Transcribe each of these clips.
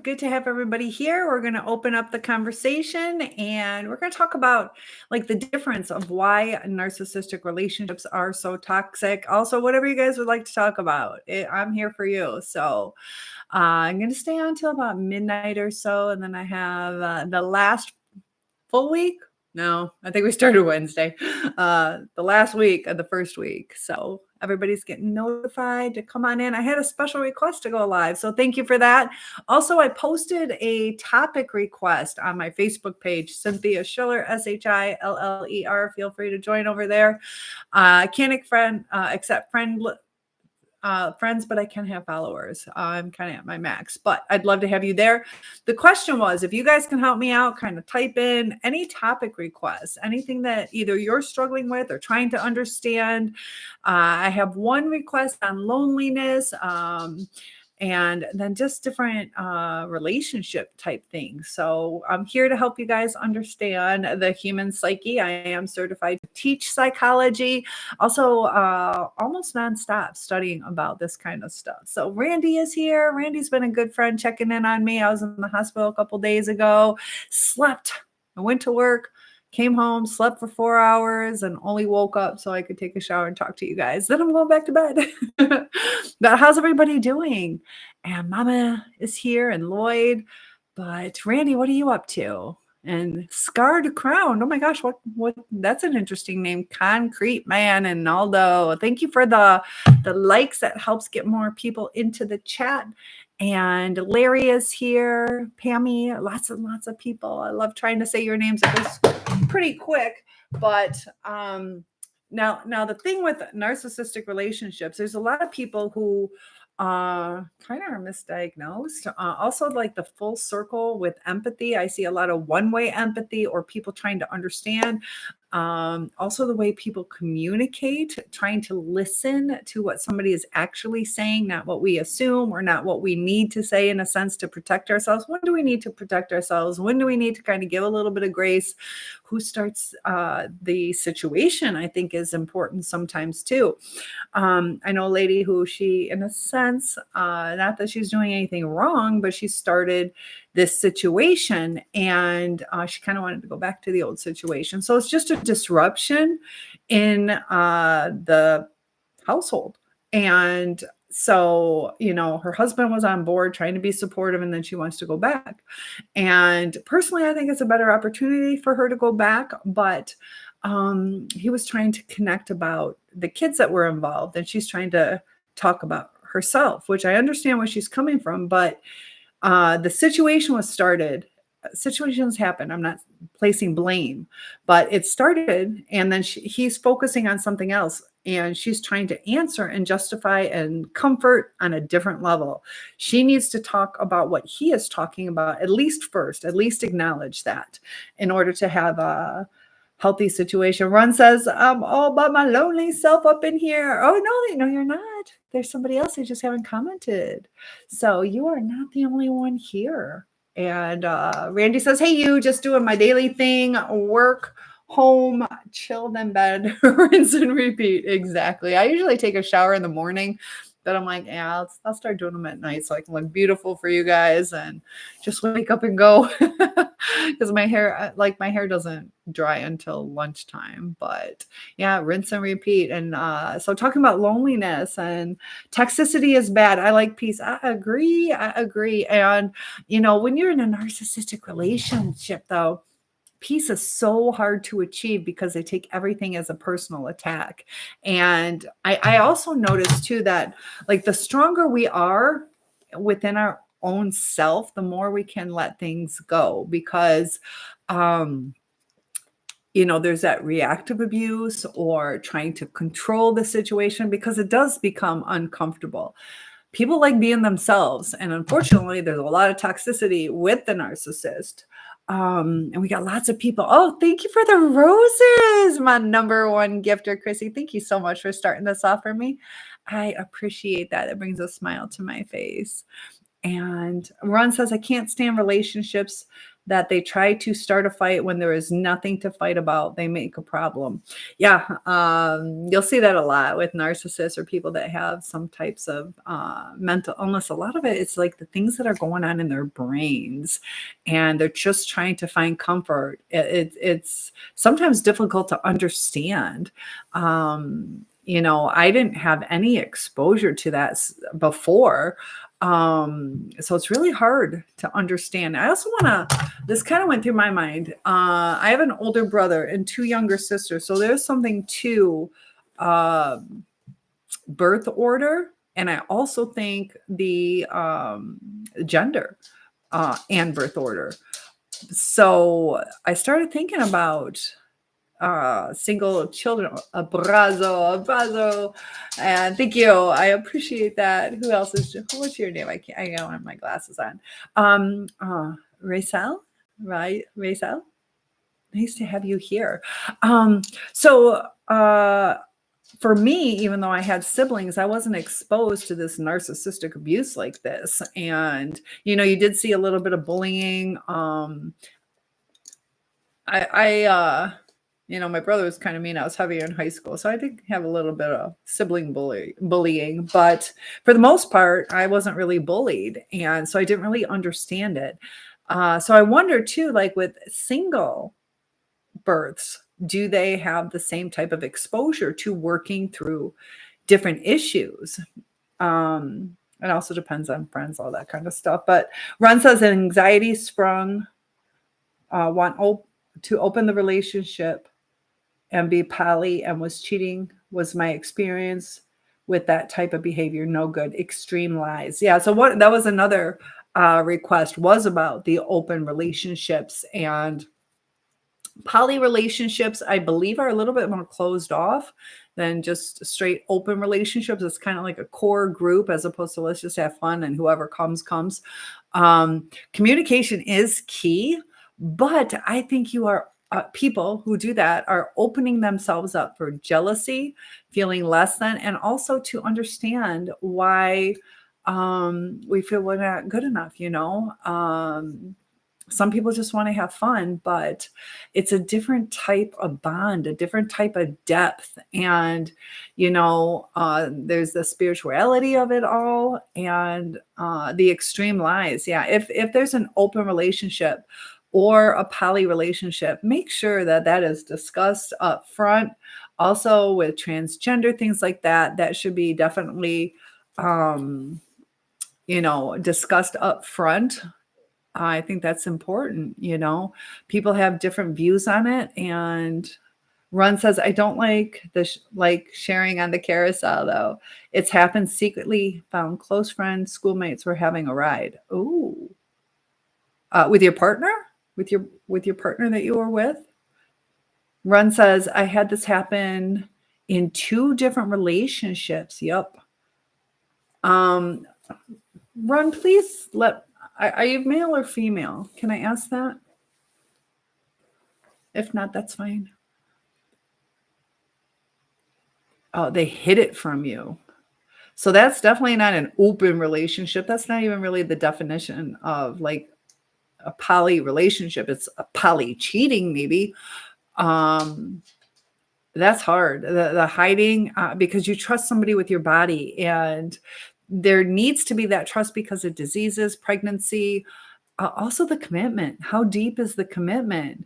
Good to have everybody here. We're going to open up the conversation and we're going to talk about like the difference of why narcissistic relationships are so toxic. Also, whatever you guys would like to talk about, I'm here for you. So I'm going to stay on till about midnight or so. And then I have the last full week. No, I think we started Wednesday, the last week of the first week. So everybody's getting notified to come on in. I had a special request to go live. So thank you for that. Also, I posted a topic request on my Facebook page, Cynthia Schiller, Schiller. Feel free to join over there. I can't accept friends, but I can have followers. I'm kind of at my max, but I'd love to have you there. The question was, if you guys can help me out, kind of type in any topic requests, anything that either you're struggling with or trying to understand. I have one request on loneliness, and then just different relationship type things. So I'm here to help you guys understand the human psyche. I am certified to teach psychology, also almost nonstop studying about this kind of stuff. So Randy is here. Randy's been a good friend checking in on me. I was in the hospital a couple days ago, slept, I went to work, came home, slept for 4 hours, and only woke up so I could take a shower and talk to you guys. Then I'm going back to bed. But how's everybody doing? And Mama is here and Lloyd. But Randy, what are you up to? And Scarred Crown. Oh my gosh, what that's an interesting name. Concrete Man and Naldo. Thank you for the likes. That helps get more people into the chat. And Larry is here. Pammy, lots and lots of people. I love trying to say your names. It goes pretty quick. But now the thing with narcissistic relationships, there's a lot of people who kind of are misdiagnosed. Also, like the full circle with empathy. I see a lot of one-way empathy or people trying to understand. Also the way people communicate, trying to listen to what somebody is actually saying, not what we assume or not what we need to say, in a sense, to protect ourselves. When do we need to protect ourselves? When do we need to kind of give a little bit of grace? Who starts the situation, I think, is important sometimes too. I know a lady who she, in a sense, not that she's doing anything wrong, but she started this situation and she kind of wanted to go back to the old situation. So it's just a disruption in the household. And so, her husband was on board trying to be supportive, and then she wants to go back. And personally, I think it's a better opportunity for her to go back. But he was trying to connect about the kids that were involved, and she's trying to talk about herself, which I understand where she's coming from. But the situation was started. Situations happen. I'm not placing blame, but it started, and then he's focusing on something else, and she's trying to answer and justify and comfort on a different level. She needs to talk about what he is talking about, at least first, at least acknowledge that, in order to have a healthy situation. Ron says, I'm all by my lonely self up in here. Oh, no, you're not. There's somebody else who just haven't commented. So you are not the only one here. And Randy says, hey, you, just doing my daily thing, work, home, chill, then bed, rinse and repeat. Exactly. I usually take a shower in the morning, but I'm like, yeah, I'll start doing them at night so I can look beautiful for you guys and just wake up and go. Because my hair doesn't dry until lunchtime. But yeah, rinse and repeat. And so talking about loneliness and toxicity is bad. I like peace. I agree. And when you're in a narcissistic relationship, though, peace is so hard to achieve because they take everything as a personal attack. And I also noticed too that, like, the stronger we are within our own self, the more we can let things go, because there's that reactive abuse or trying to control the situation, because it does become uncomfortable. People like being themselves, and unfortunately there's a lot of toxicity with the narcissist. And we got lots of people. Oh, thank you for the roses, my number one gifter, Chrissy. Thank you so much for starting this off for me. I appreciate that. It brings a smile to my face. And Ron says, I can't stand relationships that they try to start a fight when there is nothing to fight about. They make a problem. Yeah, you'll see that a lot with narcissists or people that have some types of mental illness. A lot of it is like the things that are going on in their brains, and they're just trying to find comfort. It's sometimes difficult to understand. I didn't have any exposure to that before. So it's really hard to understand. I also want to, this kind of went through my mind. I have an older brother and two younger sisters. So there's something to birth order. And I also think the gender and birth order. So I started thinking about single children. Abrazo. And thank you. I appreciate that. Who else is, what's your name? I don't have my glasses on. Raisel, right? Raisel? Nice to have you here. So for me, even though I had siblings, I wasn't exposed to this narcissistic abuse like this. And, you did see a little bit of bullying. My brother was kind of mean. I was heavier in high school, so I did have a little bit of sibling bullying. But for the most part, I wasn't really bullied, and so I didn't really understand it. So I wonder too, like with single births, do they have the same type of exposure to working through different issues? It also depends on friends, all that kind of stuff. But Ron says anxiety sprung, to open the relationship and be poly and was cheating was my experience with that type of behavior. No good. Extreme lies. Yeah. So that was another request, was about the open relationships. And poly relationships, I believe, are a little bit more closed off than just straight open relationships. It's kind of like a core group as opposed to let's just have fun and whoever comes. Communication is key, but I think you are people who do that are opening themselves up for jealousy, feeling less than, and also to understand why we feel we're not good enough. Some people just want to have fun, but it's a different type of bond, a different type of depth. And, there's the spirituality of it all and the extreme lies. Yeah. If there's an open relationship or a poly relationship, make sure that is discussed up front. Also with transgender, things like that should be definitely, discussed up front. I think that's important. People have different views on it. And Ron says, I don't like like sharing on the carousel though. It's happened secretly. Found close friends, schoolmates were having a ride. Ooh, with your partner, with your partner that you were with. Ron says, I had this happen in 2 different relationships. Yep. Ron, please are you male or female? Can I ask that? If not, that's fine. Oh, they hid it from you. So that's definitely not an open relationship. That's not even really the definition of like a poly relationship. It's a poly cheating, maybe. That's hard. The hiding, because you trust somebody with your body, and there needs to be that trust because of diseases, pregnancy, also the commitment. How deep is the commitment?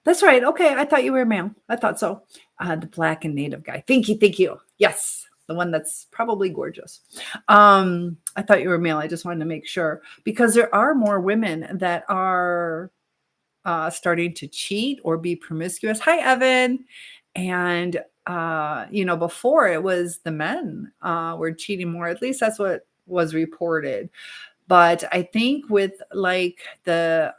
That's right. Okay. I thought you were a male. I thought so. The black and native guy. Thank you. Thank you. Yes. The one that's probably gorgeous. I thought you were male. I just wanted to make sure, because there are more women that are starting to cheat or be promiscuous. Hi, Evan. And, before it was the men were cheating more. At least that's what was reported. But I think with like the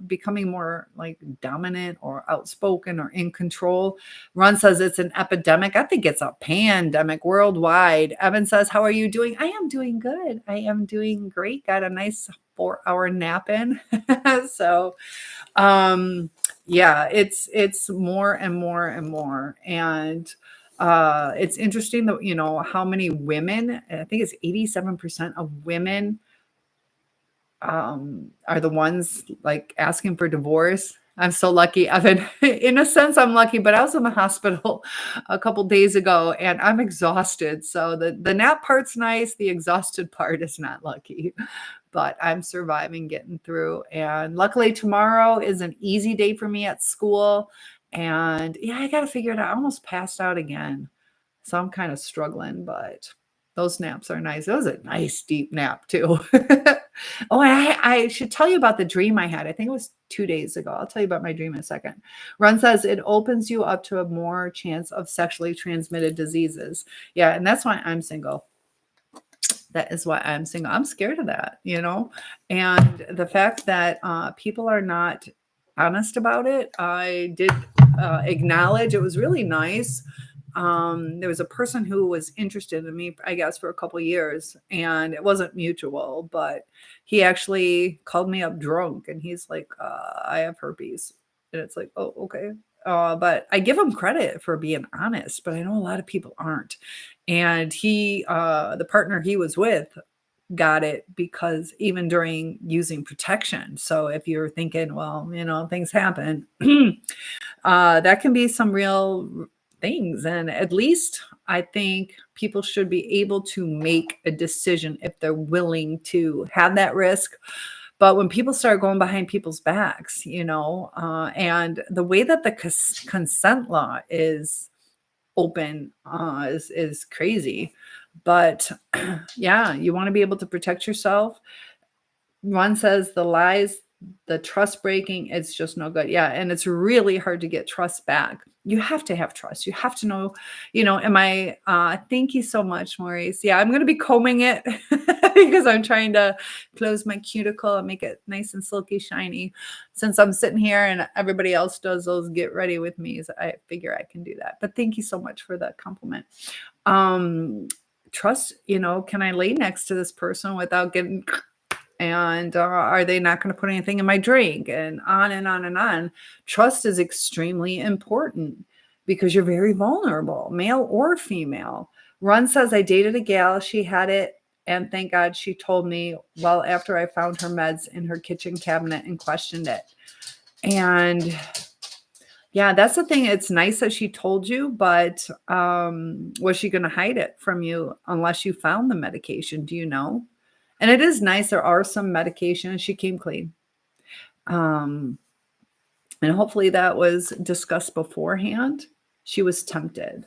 becoming more like dominant or outspoken or in control, Ron says it's an epidemic. I think it's a pandemic worldwide. Evan says, how are you doing? I am doing good. I am doing great. Got a nice 4-hour nap in. So, yeah, it's more and more and more. And it's interesting that, how many women, I think it's 87% of women are the ones like asking for divorce. I'm so lucky. I've been, in a sense, I'm lucky, but I was in the hospital a couple days ago and I'm exhausted. So the nap part's nice. The exhausted part is not lucky, but I'm surviving, getting through. And luckily, tomorrow is an easy day for me at school. And yeah, I got to figure it out. I almost passed out again. So I'm kind of struggling, but those naps are nice. It was a nice deep nap too. Oh, I should tell you about the dream I had. I think it was 2 days ago. I'll tell you about my dream in a second. Ron says it opens you up to a more chance of sexually transmitted diseases. Yeah, and that's why I'm single. That is why I'm single. I'm scared of that, you know? And the fact that people are not honest about it, I did acknowledge it was really nice. There was a person who was interested in me, I guess, for a couple years, and it wasn't mutual, but he actually called me up drunk and he's like, I have herpes. And it's like, oh, okay. But I give him credit for being honest, but I know a lot of people aren't. And the partner he was with got it because even during using protection. So if you're thinking, well, things happen, that can be some real things. And at least I think people should be able to make a decision if they're willing to have that risk. But when people start going behind people's backs, and the way that the consent law is open is crazy. But yeah, you want to be able to protect yourself. One says the lies, the trust breaking, it's just no good. Yeah, and it's really hard to get trust back. You have to have trust. You have to know, am I thank you so much, Maurice. Yeah, I'm going to be combing it because I'm trying to close my cuticle and make it nice and silky shiny. Since I'm sitting here and everybody else does those get ready with me, so I figure I can do that. But thank you so much for that compliment. Trust, can I lay next to this person without getting and are they not going to put anything in my drink, and on and on and on. Trust is extremely important because you're very vulnerable, male or female. Ron says, I dated a gal, she had it, and thank God she told me well after I found her meds in her kitchen cabinet and questioned it. And yeah, that's the thing. It's nice that she told you, but was she going to hide it from you unless you found the medication? Do you know? And it is nice. There are some medications. She came clean. And hopefully that was discussed beforehand. She was tempted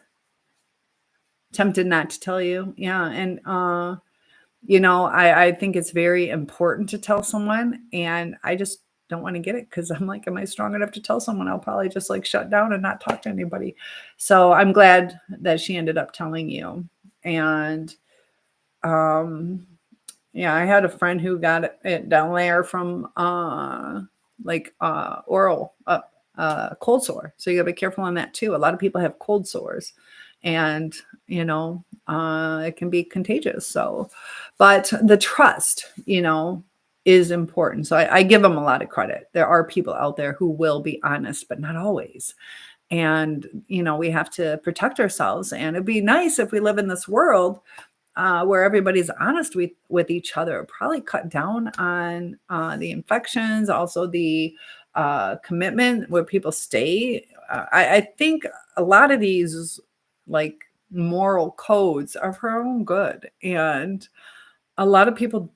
not to tell you. Yeah. And, I think it's very important to tell someone. And I just don't want to get it because I'm like, am I strong enough to tell someone? I'll probably just like shut down and not talk to anybody. So I'm glad that she ended up telling you. And, yeah, I had a friend who got it down there from oral cold sore. So you gotta be careful on that too. A lot of people have cold sores and it can be contagious. So, but the trust, is important. So I give them a lot of credit. There are people out there who will be honest, but not always. And, we have to protect ourselves. And it'd be nice if we live in this world where everybody's honest with each other. Probably cut down on the infections, also the commitment where people stay. I think a lot of these like moral codes are for our own good, and a lot of people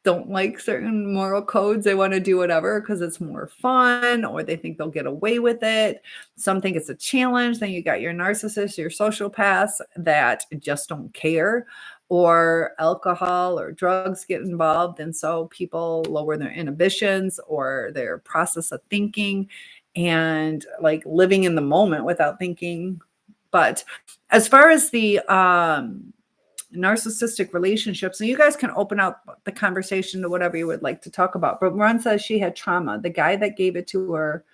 don't like certain moral codes. They want to do whatever because it's more fun or they think they'll get away with it. Some think it's a challenge. Then you got your narcissists, your sociopaths that just don't care, or alcohol or drugs get involved. And so people lower their inhibitions or their process of thinking and like living in the moment without thinking. But as far as the narcissistic relationships, and you guys can open up the conversation to whatever you would like to talk about. But Ron says she had trauma. The guy that gave it to her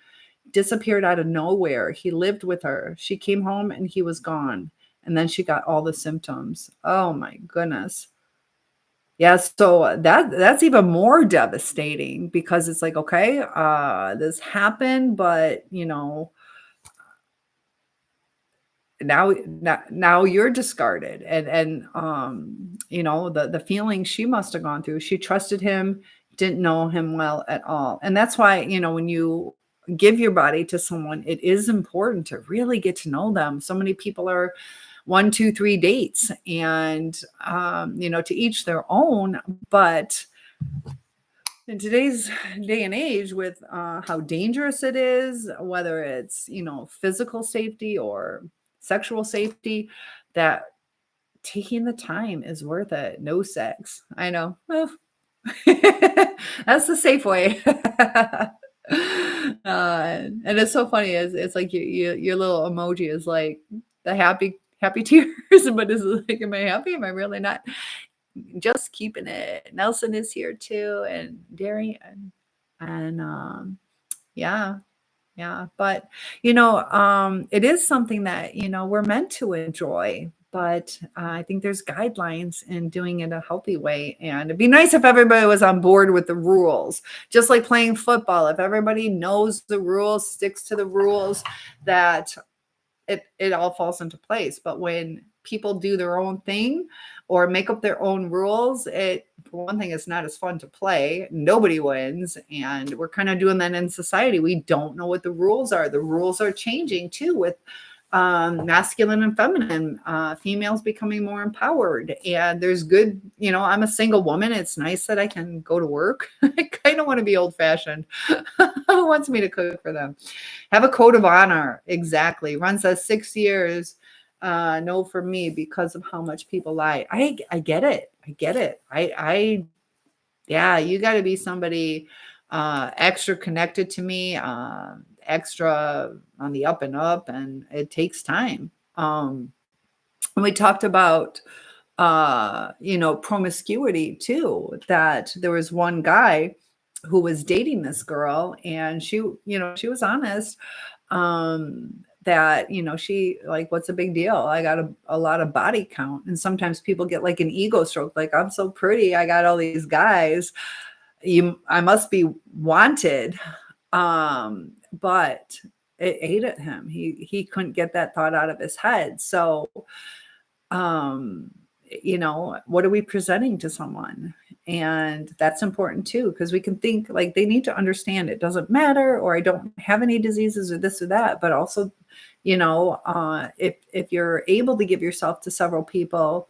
disappeared out of nowhere. He lived with her. She came home and he was gone. And then she got all the symptoms. Oh my goodness. Yeah, so that's even more devastating because it's like, okay, this happened, but now you're discarded, and the feeling she must have gone through. She trusted him, didn't know him well at all. And that's why, when you give your body to someone, it is important to really get to know them. So many people are 1, 2, 3 dates, and to each their own. But in today's day and age, with how dangerous it is, whether it's physical safety or sexual safety, that taking the time is worth it. No sex. I know. Well, that's the safe way. And it's so funny. It's like your little emoji is like the happy tears, but it's like, am I happy? Am I really not? Just keeping it. Nelson is here too, and Darian, and yeah, yeah. But it is something that we're meant to enjoy. But I think there's guidelines in doing it a healthy way. And it'd be nice if everybody was on board with the rules, just like playing football. If everybody knows the rules, sticks to the rules, that it all falls into place. But when people do their own thing or make up their own rules, for one thing, it's not as fun to play. Nobody wins. And we're kind of doing that in society. We don't know what the rules are. The rules are changing too, with masculine and feminine, females becoming more empowered. And there's good, I'm a single woman. It's nice that I can go to work. I kind of want to be old fashioned. Who wants me to cook for them? Have a code of honor. Exactly. Ron says 6 years. No, for me, because of how much people lie. I get it. I get it. Yeah, you got to be somebody extra connected to me, extra on the up and up, and it takes time. And we talked about promiscuity too, that there was one guy who was dating this girl, and she was honest, that she, like, what's a big deal? I got a lot of body count. And sometimes people get like an ego stroke, like, I'm so pretty, I got all these guys, I must be wanted. But it ate at him. He couldn't get that thought out of his head. So what are we presenting to someone? And that's important too, because we can think like they need to understand it doesn't matter, or I don't have any diseases, or this or that. But also, if you're able to give yourself to several people,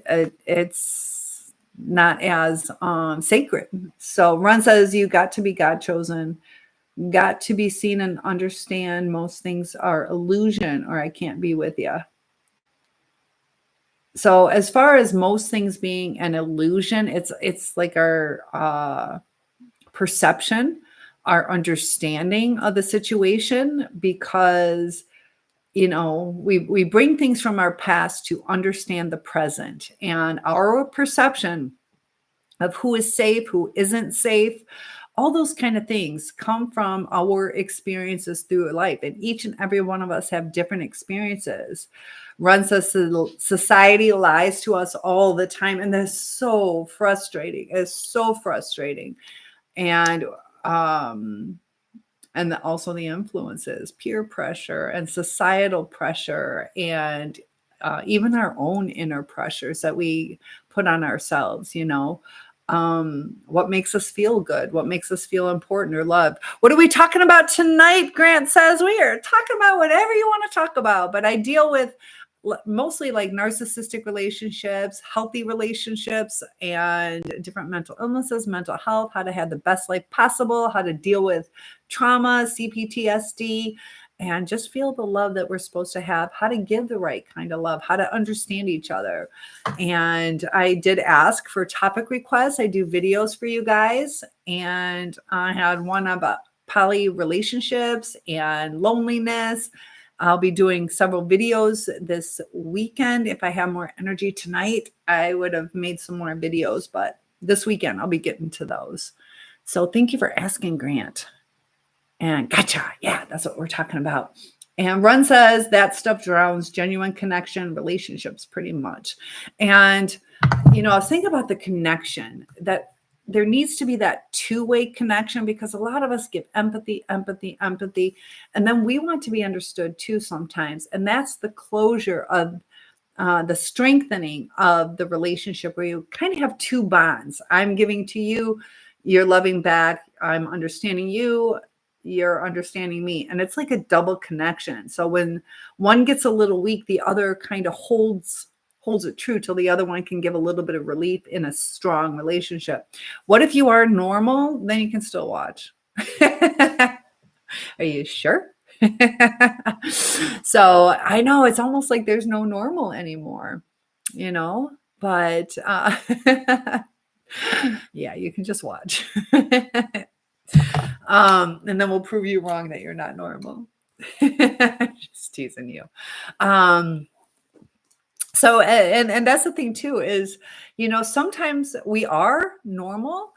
it's not as sacred. So Ron says, you got to be God chosen, got to be seen and understand most things are illusion, or I can't be with you. So as far as most things being an illusion, it's like our perception, our understanding of the situation, because we bring things from our past to understand the present, and our perception of who is safe, who isn't safe, all those kind of things come from our experiences through life. And each and every one of us have different experiences. Runs us, society lies to us all the time. And that's so frustrating. It's so frustrating. And also the influences, peer pressure and societal pressure, and even our own inner pressures that we put on ourselves, what makes us feel good, what makes us feel important or loved. What are we talking about tonight? Grant says we are talking about whatever you want to talk about, but I deal with mostly like narcissistic relationships, healthy relationships, and different mental illnesses, mental health, how to have the best life possible, how to deal with trauma, CPTSD, and just feel the love that we're supposed to have, how to give the right kind of love, how to understand each other. And I did ask for topic requests. I do videos for you guys, and I had one about poly relationships and loneliness. I'll be doing several videos this weekend. If I have more energy tonight, I would have made some more videos, but this weekend I'll be getting to those. So thank you for asking, Grant. And gotcha. Yeah, that's what we're talking about. And Run says that stuff drowns genuine connection, relationships pretty much. And, I was thinking about the connection, that there needs to be that two-way connection, because a lot of us give empathy. And then we want to be understood too sometimes. And that's the closure of the strengthening of the relationship, where you kind of have two bonds. I'm giving to you, You're loving back. I'm understanding you. You're understanding me. And it's like a double connection. So when one gets a little weak, the other kind of holds it true till the other one can give a little bit of relief in a strong relationship. What if you are normal? Then you can still watch. Are you sure? So I know it's almost like there's no normal anymore, but yeah, you can just watch. And then we'll prove you wrong that you're not normal. Just teasing you. So, and that's the thing too, is, sometimes we are normal.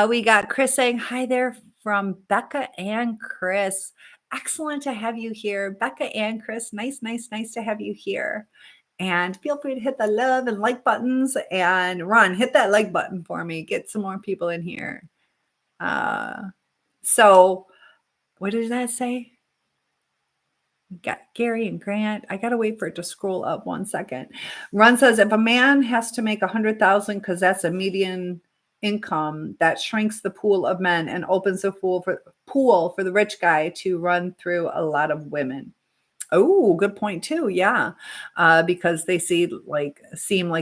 We got Chris saying hi there from Becca and Chris. Excellent to have you here, Becca and Chris. Nice, nice, nice to have you here. And feel free to hit the love and like buttons, and Ron, hit that like button for me. Get some more people in here. So what did that say? Got Gary and Grant. I got to wait for it to scroll up 1 second. Ron says, if a man has to make 100,000 because that's a median income, that shrinks the pool of men and opens the pool for the rich guy to run through a lot of women. Oh, good point too. Yeah. Because they seem like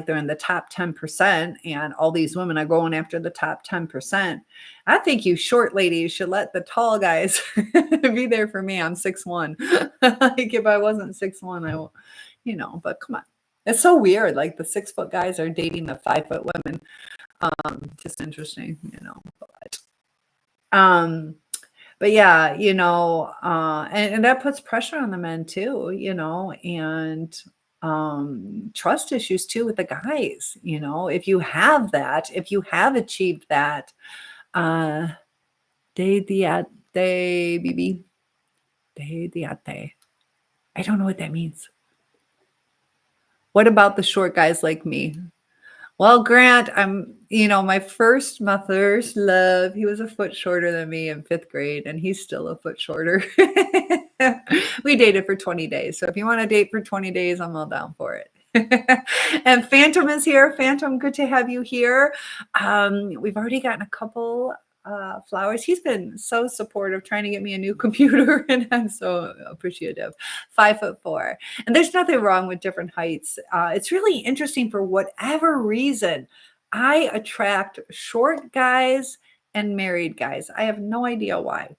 they're in the top 10%, and all these women are going after the top 10%. I think you short ladies should let the tall guys be there for me. I'm 6'1". Like if I wasn't 6'1", I will, but come on. It's so weird. Like the 6 foot guys are dating the 5 foot women. Just interesting, but yeah, and that puts pressure on the men too, and trust issues too with the guys. If you have that, if you have achieved that, baby, I don't know what that means. What about the short guys like me? Well, Grant, my first love, he was a foot shorter than me in 5th grade, and he's still a foot shorter. We dated for 20 days. So if you want to date for 20 days, I'm all down for it. And Phantom is here. Phantom, good to have you here. We've already gotten a couple flowers. He's been so supportive, trying to get me a new computer, and I'm so appreciative. 5'4", and there's nothing wrong with different heights. It's really interesting. For whatever reason, I attract short guys and married guys. I have no idea why,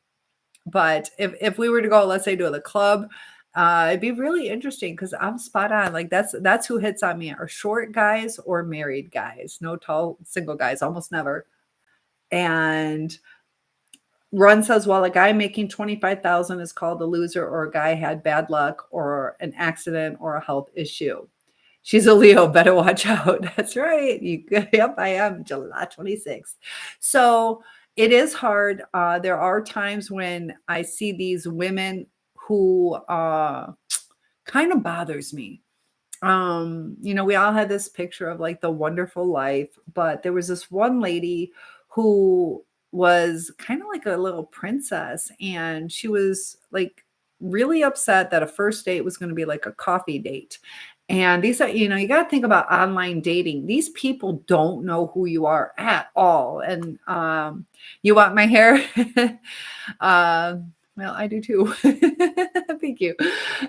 but if we were to go, let's say, to the club, it'd be really interesting because I'm spot on. Like that's who hits on me, are short guys or married guys. No tall single guys, almost never. And Run says, well, a guy making 25,000 is called a loser, or a guy had bad luck or an accident or a health issue. She's a Leo, better watch out. That's right. Yep, I am, July 26th. So it is hard. There are times when I see these women who kind of bothers me. We all had this picture of like the wonderful life, but there was this one lady who was kind of like a little princess, and she was like really upset that a first date was going to be like a coffee date. And these are, you got to think about online dating. These people don't know who you are at all. And you want my hair? Well, I do too. Thank you.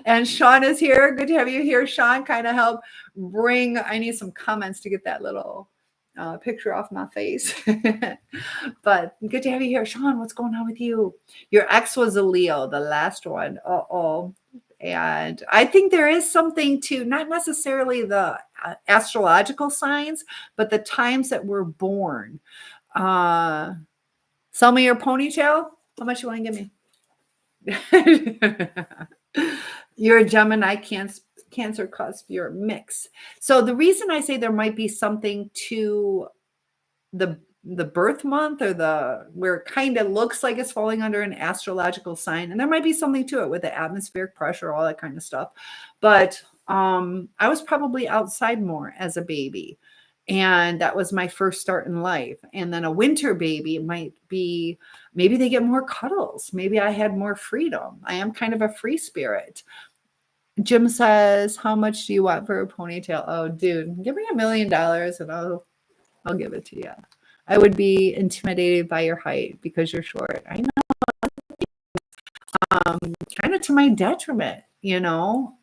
And Sean is here. Good to have you here, Sean. Kind of help I need some comments to get that little picture off my face. But good to have you here. Sean, what's going on with you? Your ex was a Leo, the last one. Uh-oh. And I think there is something to not necessarily the astrological signs, but the times that we're born. Sell me your ponytail. How much you want to give me? You're a Gemini, Cancer cusp, you're a mix. So the reason I say there might be something to the birth month, or where it kind of looks like it's falling under an astrological sign, and there might be something to it with the atmospheric pressure, all that kind of stuff. But I was probably outside more as a baby, and that was my first start in life. And then a winter baby might be, maybe they get more cuddles. Maybe I had more freedom. I am kind of a free spirit. Jim says, how much do you want for a ponytail? Oh, dude, give me $1 million and I'll give it to you. I would be intimidated by your height because you're short. I know, kind of to my detriment, you know.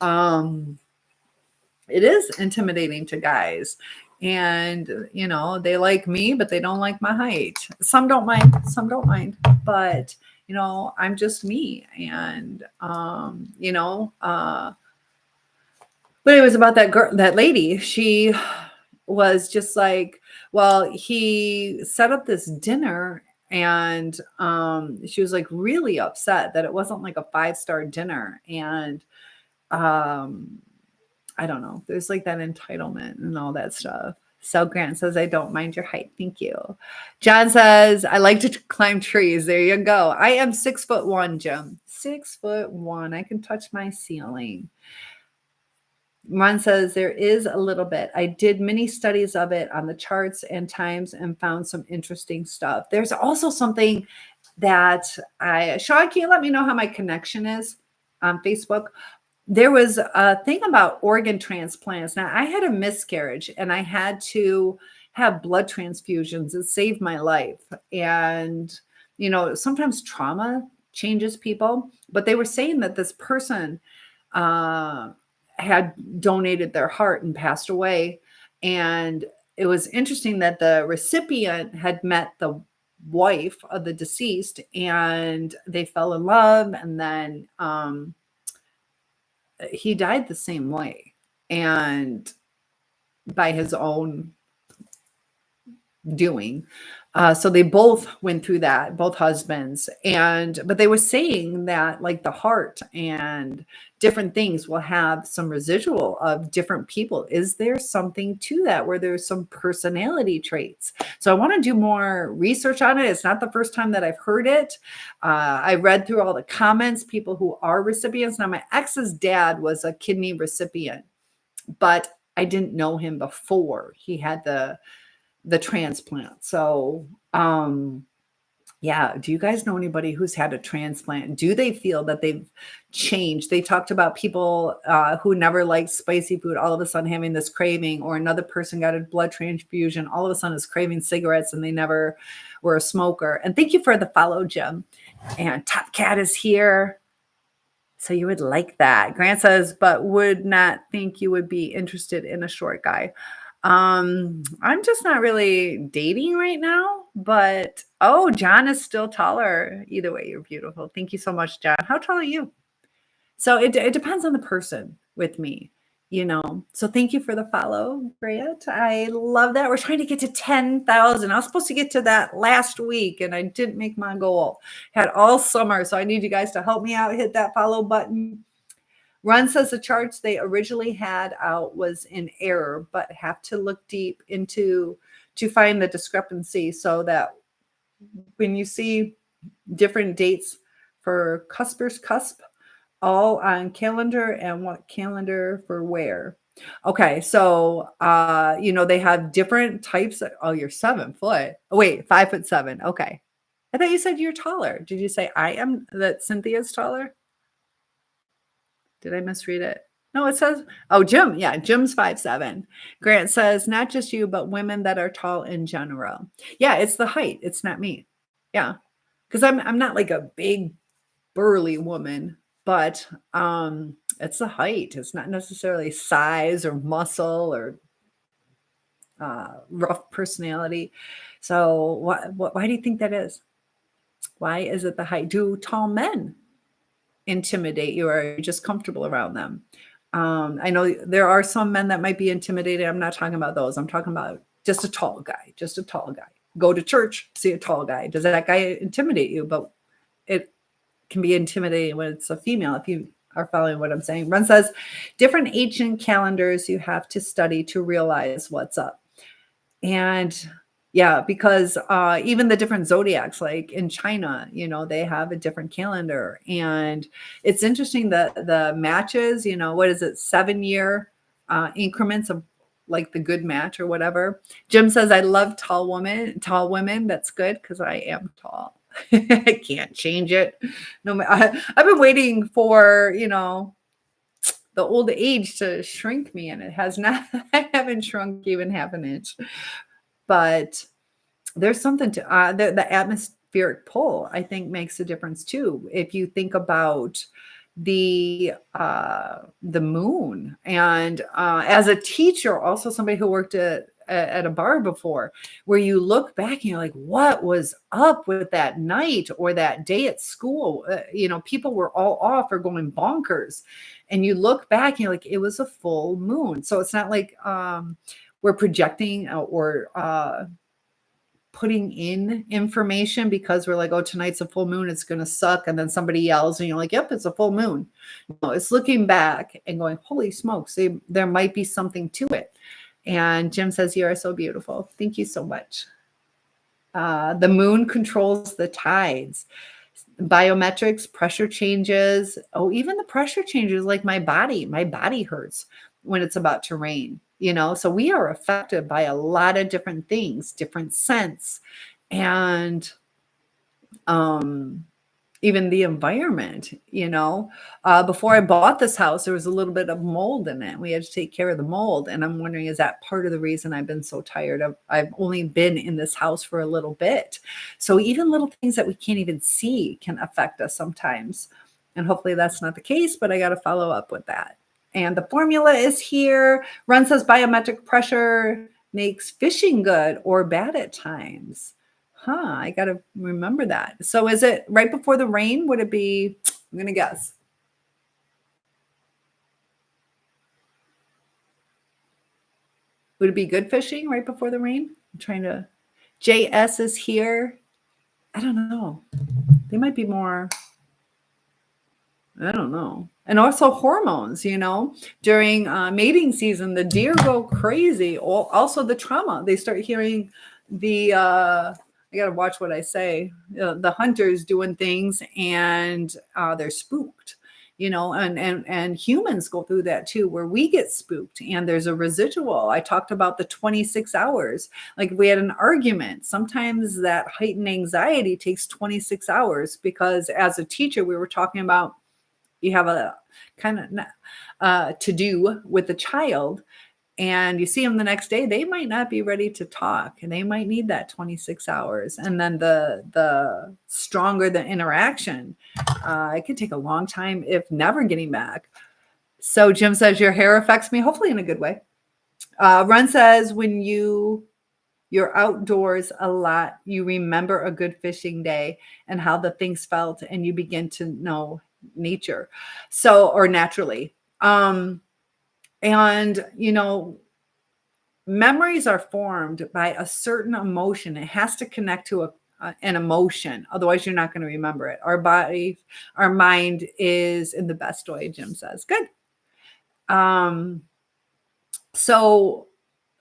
It is intimidating to guys. And, you know, they like me, but they don't like my height. Some don't mind, some don't mind. But, you know, I'm just me. And, but it was about that girl, that lady. She was just like, well, he set up this dinner and she was like really upset that it wasn't like a 5-star dinner. And um I don't know. There's like that entitlement and all that stuff. So Grant says, I don't mind your height. Thank you. John says, I like to climb trees. There you go. I am 6'1", Jim. 6'1". I can touch my ceiling. Ron says, there is a little bit. I did many studies of it on the charts and times and found some interesting stuff. There's also something that Sean, can you let me know how my connection is on Facebook? There was a thing about organ transplants. Now, I had a miscarriage and I had to have blood transfusions. It saved my life. And, you know, sometimes trauma changes people, but they were saying that this person had donated their heart and passed away. And it was interesting that the recipient had met the wife of the deceased and they fell in love. And then, he died the same way and by his own doing. So they both went through that, both husbands. But they were saying that like the heart and different things will have some residual of different people. Is there something to that where there's some personality traits? So I want to do more research on it. It's not the first time that I've heard it. I read through all the comments, people who are recipients. Now, my ex's dad was a kidney recipient, but I didn't know him before he had the transplant. So, yeah. Do you guys know anybody who's had a transplant? Do they feel that they've changed? They talked about people who never liked spicy food, all of a sudden having this craving, or another person got a blood transfusion, all of a sudden is craving cigarettes and they never were a smoker. And thank you for the follow, Jim. And Top Cat is here. So you would like that. Grant says, but would not think you would be interested in a short guy. I'm just not really dating right now, but John is still taller. Either way, you're beautiful. Thank you so much, John. How tall are you? So it depends on the person with me, you know. So thank you for the follow, Grant. I love that. We're trying to get to 10,000. I was supposed to get to that last week and I didn't make my goal. Had all summer, so I need you guys to help me out. Hit that follow button. Ron says the charts they originally had out was in error, but have to look deep into to find the discrepancy so that when you see different dates for cuspers, cusp, all on calendar and what calendar for where. Okay, so they have different types you're 7 foot. Oh, wait, 5'7". Okay. I thought you said you're taller. Did you say I am that Cynthia's taller? Did I misread it? No, it says, Jim. Yeah, Jim's 5'7". Grant says, not just you, but women that are tall in general. Yeah, it's the height. It's not me. Yeah. Because I'm not like a big burly woman, but it's the height. It's not necessarily size or muscle or rough personality. So why do you think that is? Why is it the height? Do tall men intimidate you, or are you just comfortable around them? I know there are some men that might be intimidated. I'm not talking about those. I'm talking about just a tall guy, Go to church, see a tall guy. Does that guy intimidate you? But it can be intimidating when it's a female, if you are following what I'm saying. Ron says, different ancient calendars you have to study to realize what's up. And yeah, because even the different zodiacs, like in China, they have a different calendar. And it's interesting that the matches, what is it, 7-year increments of like the good match or whatever. Jim says, I love tall women. That's good because I am tall. I can't change it. No, I've been waiting for, the old age to shrink me, and it has not. I haven't shrunk even half an inch. But there's something to the atmospheric pull, I think, makes a difference too. If you think about the moon, and as a teacher, also somebody who worked at a bar before, where you look back and you're like, what was up with that night or that day at school? People were all off or going bonkers, and you look back and you're like, it was a full moon. So it's not like we're projecting or putting in information because we're like, oh, tonight's a full moon, it's going to suck. And then somebody yells and you're like, yep, it's a full moon. No, it's looking back and going, holy smokes, there might be something to it. And Jim says, you are so beautiful. Thank you so much. The moon controls the tides, biometrics, pressure changes. Oh, even the pressure changes, like my body hurts when it's about to rain. So we are affected by a lot of different things, different scents, and even the environment. Before I bought this house, there was a little bit of mold in it. We had to take care of the mold, and I'm wondering, is that part of the reason I've been so tired? I've only been in this house for a little bit, so even little things that we can't even see can affect us sometimes. And hopefully that's not the case, but I got to follow up with that. And the formula is here. Ron says biometric pressure makes fishing good or bad at times. I got to remember that. So is it right before the rain? Would it be, I'm going to guess. Would it be good fishing right before the rain? I'm trying to, JS is here. I don't know. They might be more, I don't know. And also hormones, during mating season, the deer go crazy. Also the trauma. They start hearing I got to watch what I say. The hunters doing things, and they're spooked, and humans go through that too, where we get spooked and there's a residual. I talked about the 26 hours. Like if we had an argument, sometimes that heightened anxiety takes 26 hours because as a teacher, we were talking about you have a kind of to do with the child, and you see them the next day, they might not be ready to talk, and they might need that 26 hours. And then the stronger the interaction, it could take a long time, if never getting back. So Jim says, your hair affects me, hopefully in a good way. Ron says, when you're outdoors a lot, you remember a good fishing day and how the things felt, and you begin to know nature. Or naturally. And, memories are formed by a certain emotion. It has to connect to an emotion. Otherwise, you're not going to remember it. Our mind is in the best way, Jim says. Good. So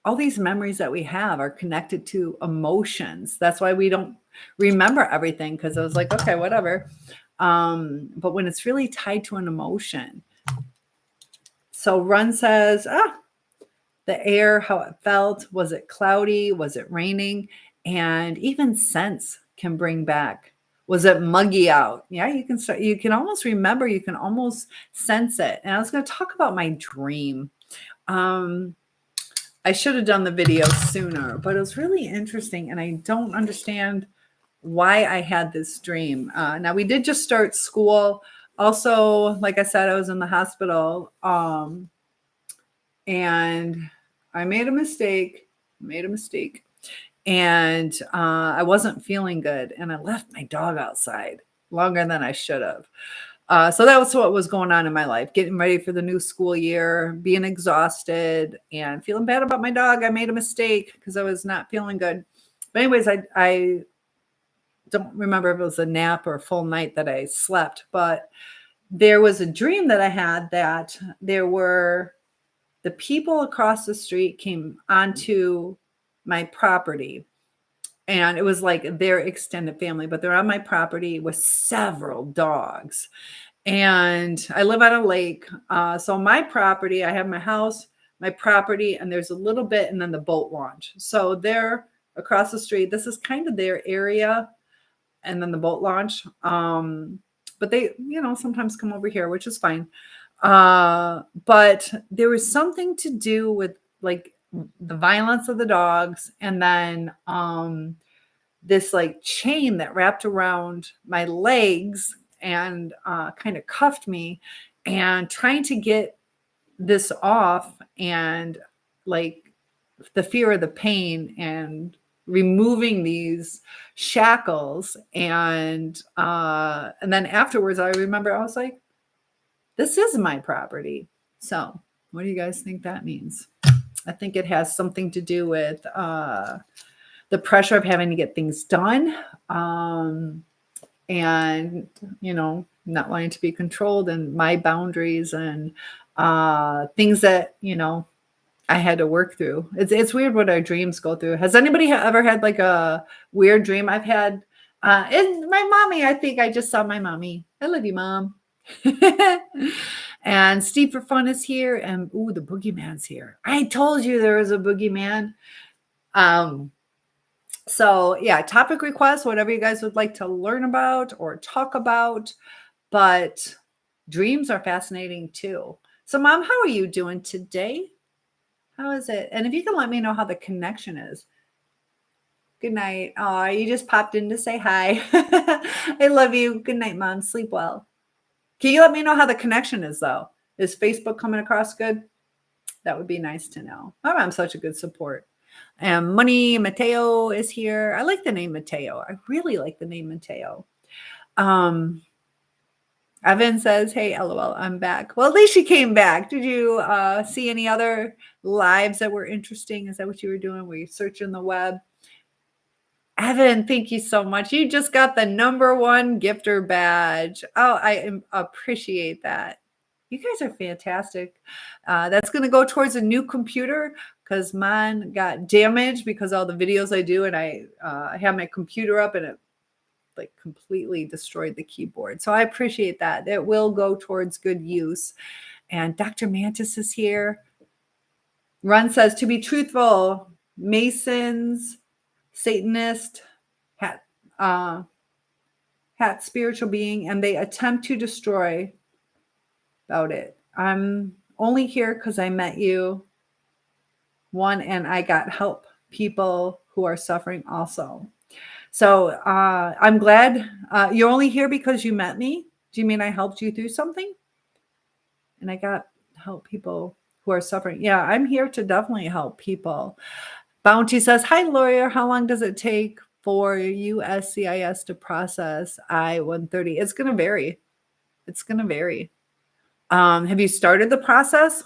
all these memories that we have are connected to emotions. That's why we don't remember everything, because I was like, okay, whatever. But when it's really tied to an emotion. So Run says, the air, how it felt. Was it cloudy? Was it raining? And even scents can bring back. Was it muggy out? Yeah, you can almost remember, you can almost sense it. And I was going to talk about my dream. I should have done the video sooner, but it was really interesting. And I don't understand why I had this dream. Now we did just start school. Also, like I said, I was in the hospital. And I made a mistake. And I wasn't feeling good. And I left my dog outside longer than I should have. So that was what was going on in my life, getting ready for the new school year, being exhausted and feeling bad about my dog. I made a mistake because I was not feeling good. But anyways, I don't remember if it was a nap or a full night that I slept, but there was a dream that I had that the people across the street came onto my property, and it was like their extended family, but they're on my property with several dogs. And I live on a lake. So my property, I have my house, my property, and there's a little bit, and then the boat launch. So they're across the street. This is kind of their area, and then the boat launch. But they, sometimes come over here, which is fine. But there was something to do with like the violence of the dogs, and then this like chain that wrapped around my legs and kind of cuffed me, and trying to get this off, and like the fear of the pain and removing these shackles. And then afterwards I remember I was like, this is my property. So what do you guys think that means? I think it has something to do with the pressure of having to get things done, and not wanting to be controlled, and my boundaries, and things that I had to work through. It's weird what our dreams go through. Has anybody ever had like a weird dream? I've had, and my mommy, I think I just saw my mommy. I love you, Mom. And Steve for Fun is here, and ooh, the boogeyman's here. I told you there was a boogeyman. So yeah, topic requests, whatever you guys would like to learn about or talk about. But dreams are fascinating too. So Mom, how are you doing today? How is it? And if you can let me know how the connection is. Good night. Oh, you just popped in to say hi. I love you. Good night, Mom. Sleep well. Can you let me know how the connection is, though? Is Facebook coming across good? That would be nice to know. My mom's such a good support. And Money Mateo is here. I like the name Mateo. I really like the name Mateo. Evan says, hey, LOL, I'm back. Well, at least you came back. Did you see any other lives that were interesting? Is that what you were doing? Were you searching the web? Evan, thank you so much. You just got the #1 gifter badge. Oh, I appreciate that. You guys are fantastic. That's going to go towards a new computer because mine got damaged because all the videos I do, and I have my computer up and it like completely destroyed the keyboard. So I appreciate that. It will go towards good use. And Dr. Mantis is here. Run says, to be truthful, Masons, Satanist, hat spiritual being, and they attempt to destroy about it. I'm only here because I met you. One, and I got help people who are suffering also. So I'm glad you're only here because you met me. Do you mean I helped you through something? And I got help people who are suffering. Yeah, I'm here to definitely help people. Bounty says, hi, lawyer. How long does it take for USCIS to process I-130? It's going to vary. It's going to vary. Have you started the process?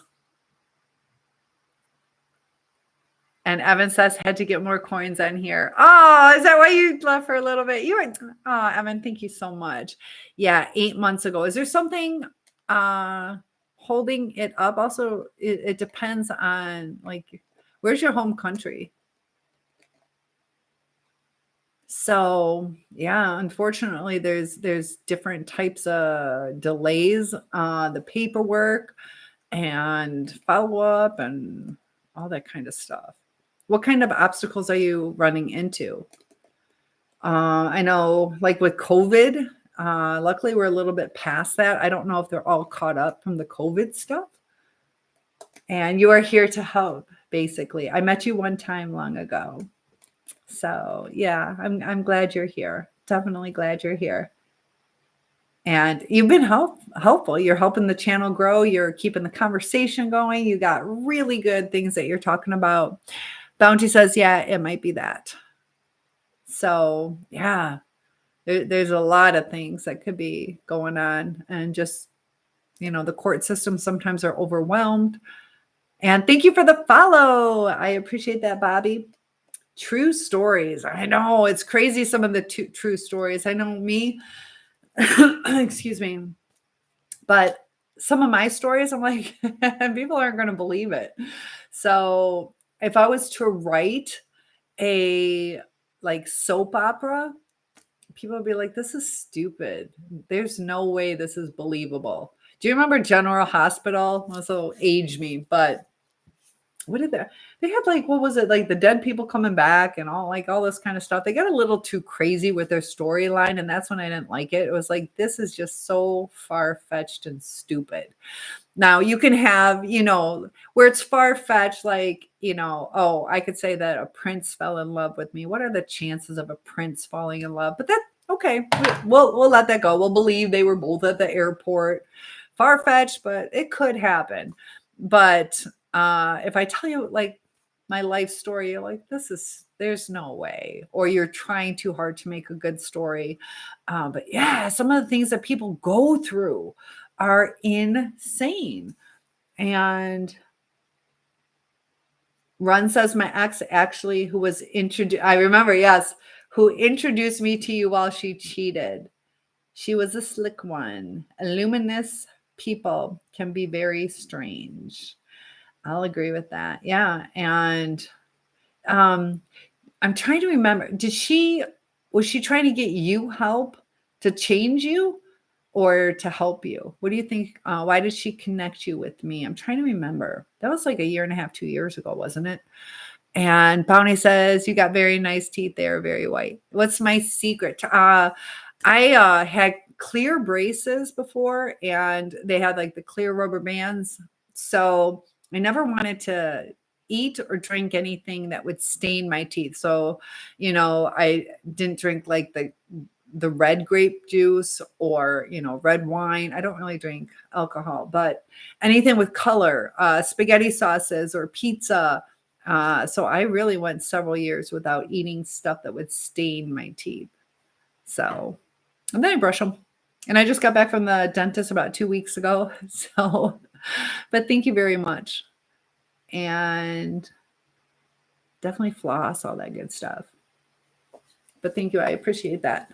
And Evan says, had to get more coins on here. Oh, is that why you left for a little bit? Oh, Evan, thank you so much. Yeah, 8 months ago. Is there something holding it up? Also, it depends on like, where's your home country? So yeah, unfortunately, there's different types of delays, the paperwork and follow-up and all that kind of stuff. What kind of obstacles are you running into? I know like with COVID, luckily we're a little bit past that. I don't know if they're all caught up from the COVID stuff. And you are here to help, basically. I met you one time long ago. So yeah, I'm glad you're here. Definitely glad you're here. And you've been helpful. You're helping the channel grow. You're keeping the conversation going. You got really good things that you're talking about. Bounty says, yeah, it might be that. So yeah, there's a lot of things that could be going on. And just, the court systems sometimes are overwhelmed. And thank you for the follow. I appreciate that, Bobby. True stories. I know it's crazy. Some of the true stories. I know me, excuse me, but some of my stories, I'm like, people aren't going to believe it. So if I was to write a like soap opera, people would be like, this is stupid. There's no way this is believable. Do you remember General Hospital? Also age me, but what did they had like, what was it? Like the dead people coming back and all this kind of stuff. They got a little too crazy with their storyline. And that's when I didn't like it. It was like, this is just so far-fetched and stupid. Now you can have, where it's far-fetched, like, oh, I could say that a prince fell in love with me. What are the chances of a prince falling in love? But that okay, we'll let that go. We'll believe they were both at the airport. Far-fetched, but it could happen. But if I tell you like my life story, you're like, there's no way. Or you're trying too hard to make a good story. But yeah, some of the things that people go through are insane. And Run says my ex actually, who was introduced, I remember, yes, who introduced me to you while she cheated. She was a slick one. Luminous people can be very strange. I'll agree with that. Yeah. And um, I'm trying to remember, was she trying to get you help to change you or to help you? What do you think? Why did she connect you with me? I'm trying to remember. That was like a year and a half, 2 years ago, wasn't it? And Bounty says, you got very nice teeth. They are very white. What's my secret? I had clear braces before, and they had like the clear rubber bands. So I never wanted to eat or drink anything that would stain my teeth. So, I didn't drink like the red grape juice or, red wine. I don't really drink alcohol, but anything with color, spaghetti sauces or pizza. So I really went several years without eating stuff that would stain my teeth. So, and then I brush them. And I just got back from the dentist about 2 weeks ago. So, but thank you very much. And definitely floss, all that good stuff. But thank you. I appreciate that.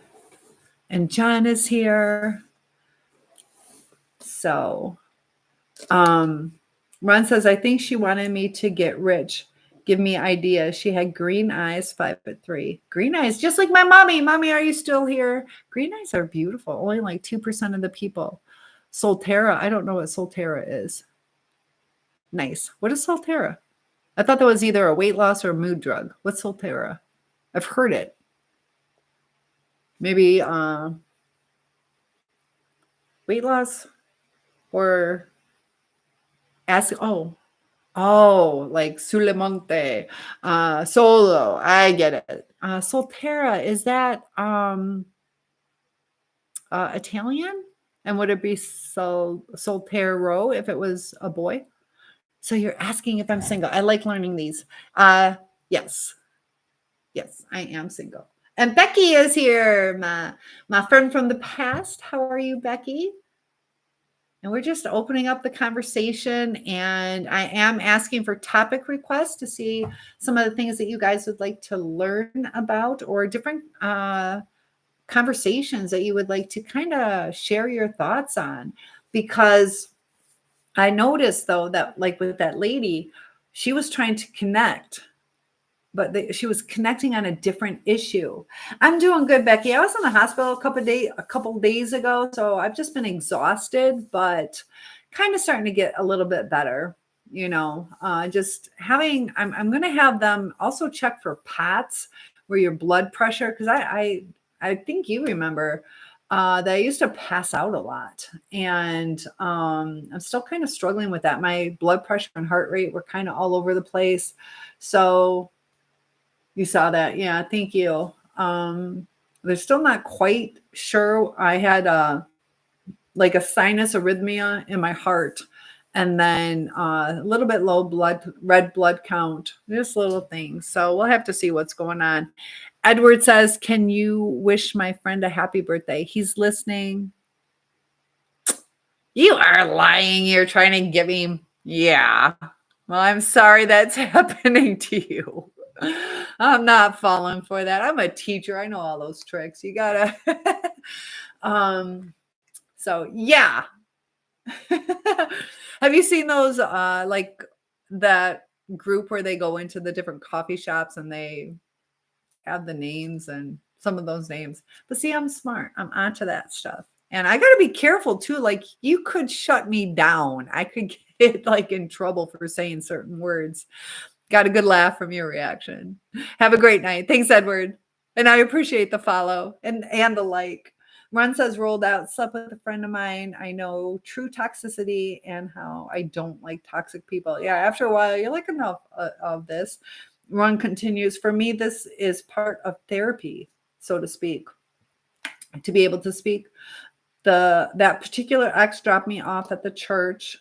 And John is here. So, Ron says, I think she wanted me to get rich. Give me ideas. She had green eyes, 5'3". Green eyes, just like my mommy. Mommy, are you still here? Green eyes are beautiful. Only like 2% of the people. Soltera, I don't know what Soltera is. Nice. What is Soltera? I thought that was either a weight loss or a mood drug. What's Soltera? I've heard it. Maybe weight loss or acid. Like Sulemonte, Solo. I get it. Soltera, is that Italian? And would it be Soltero if it was a boy? So you're asking if I'm single. I like learning these. Yes. Yes, I am single. And Becky is here, my friend from the past. How are you, Becky? And we're just opening up the conversation, and I am asking for topic requests to see some of the things that you guys would like to learn about or different conversations that you would like to kind of share your thoughts on. Because I noticed, though, that like with that lady, she was trying to connect, but she was connecting on a different issue. I'm doing good, Becky. I was in the hospital a couple days ago, so I've just been exhausted, but kind of starting to get a little bit better. Just having. I'm going to have them also check for PATs, where your blood pressure, because I think you remember that I used to pass out a lot, and I'm still kind of struggling with that. My blood pressure and heart rate were kind of all over the place, so. You saw that. Yeah, thank you. They're still not quite sure. I had like a sinus arrhythmia in my heart, and then a little bit low red blood count, just little things. So we'll have to see what's going on. Edward says, can you wish my friend a happy birthday? He's listening. You are lying. You're trying to give him. Yeah. Well, I'm sorry that's happening to you. I'm not falling for that. I'm a teacher. I know all those tricks. You gotta. So yeah. Have you seen those like that group where they go into the different coffee shops and they have the names and some of those names? But see, I'm smart. I'm onto that stuff. And I gotta be careful too. Like you could shut me down. I could get like in trouble for saying certain words. Got a good laugh from your reaction. Have a great night. Thanks, Edward. And I appreciate the follow and the like. Ron says, rolled out, slept with a friend of mine. I know true toxicity and how I don't like toxic people. Yeah, after a while, you're like, enough of this. Ron continues, for me, this is part of therapy, so to speak, to be able to speak. That particular ex dropped me off at the church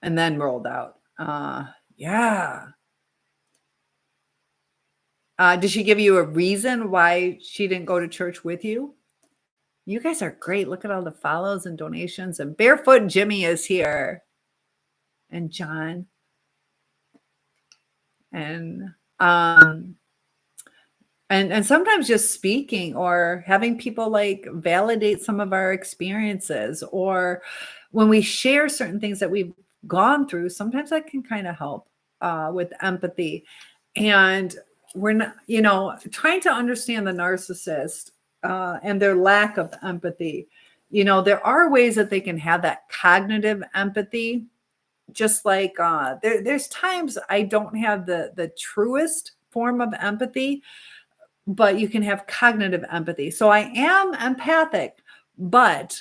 and then rolled out. Yeah. Did she give you a reason why she didn't go to church with you? You guys are great. Look at all the follows and donations. And Barefoot Jimmy is here. And John. And and sometimes just speaking or having people like validate some of our experiences, or when we share certain things that we've gone through, sometimes that can kind of help with empathy. And we're not, trying to understand the narcissist and their lack of empathy. There are ways that they can have that cognitive empathy, just like there's times I don't have the truest form of empathy, but you can have cognitive empathy. So I am empathic, but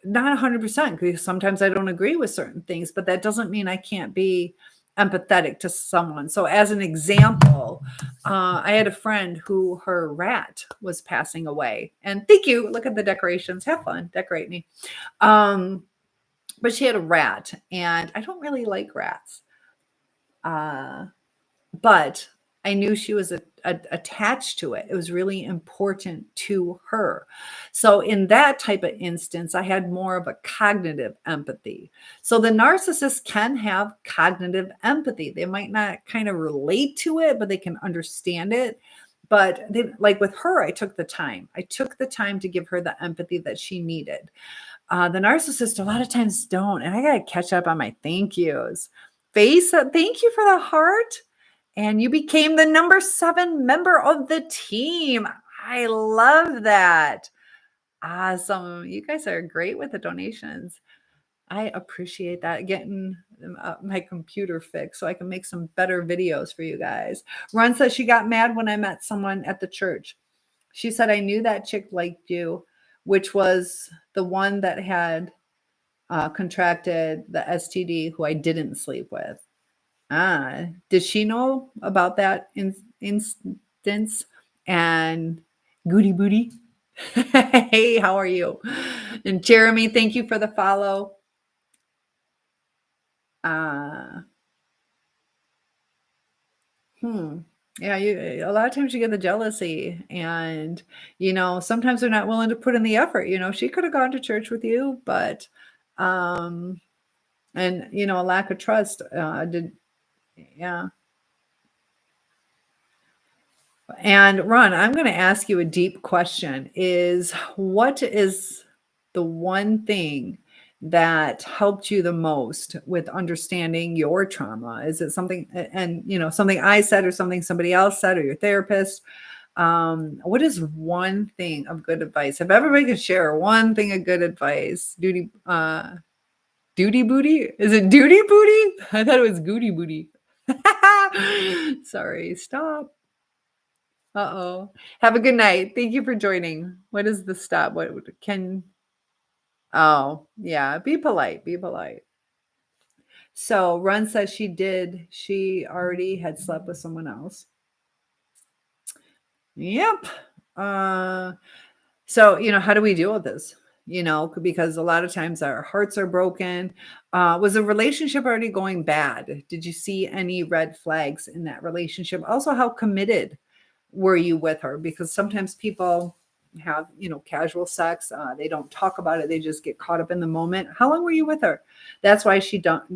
not 100%, because sometimes I don't agree with certain things, but that doesn't mean I can't be empathetic to someone. So as an example, I had a friend who her rat was passing away, and thank you. Look at the decorations. Have fun. Decorate me. But she had a rat, and I don't really like rats. But I knew she was attached to it. It was really important to her. So in that type of instance, I had more of a cognitive empathy. So the narcissist can have cognitive empathy. They might not kind of relate to it, but they can understand it. But like with her, I took the time. I took the time to give her the empathy that she needed. The narcissist a lot of times don't. And I got to catch up on my thank yous. Face, thank you for the heart. And you became the number 7 member of the team. I love that. Awesome. You guys are great with the donations. I appreciate that. Getting my computer fixed so I can make some better videos for you guys. Ron says she got mad when I met someone at the church. She said, I knew that chick liked you, which was the one that had contracted the STD who I didn't sleep with. Did she know about that instance? And Goody Booty. Hey, how are you? And Jeremy, thank you for the follow. Yeah, a lot of times you get the jealousy, and sometimes they're not willing to put in the effort. She could have gone to church with you, but and a lack of trust yeah. And Ron, I'm going to ask you a deep question. What is the one thing that helped you the most with understanding your trauma? Is it something, and something I said or something somebody else said or your therapist? What is one thing of good advice? If everybody could share one thing of good advice, duty booty? Is it duty booty? I thought it was goody booty. Sorry, stop. Uh-oh. Have a good night. Thank you for joining. What is the stop? Oh, yeah. Be polite. Be polite. So Run says she already had slept with someone else. Yep. So, how do we deal with this? Because a lot of times our hearts are broken. Was the relationship already going bad? Did you see any red flags in that relationship? Also, how committed were you with her? Because sometimes people have, casual sex. They don't talk about it. They just get caught up in the moment. How long were you with her? That's why she dumped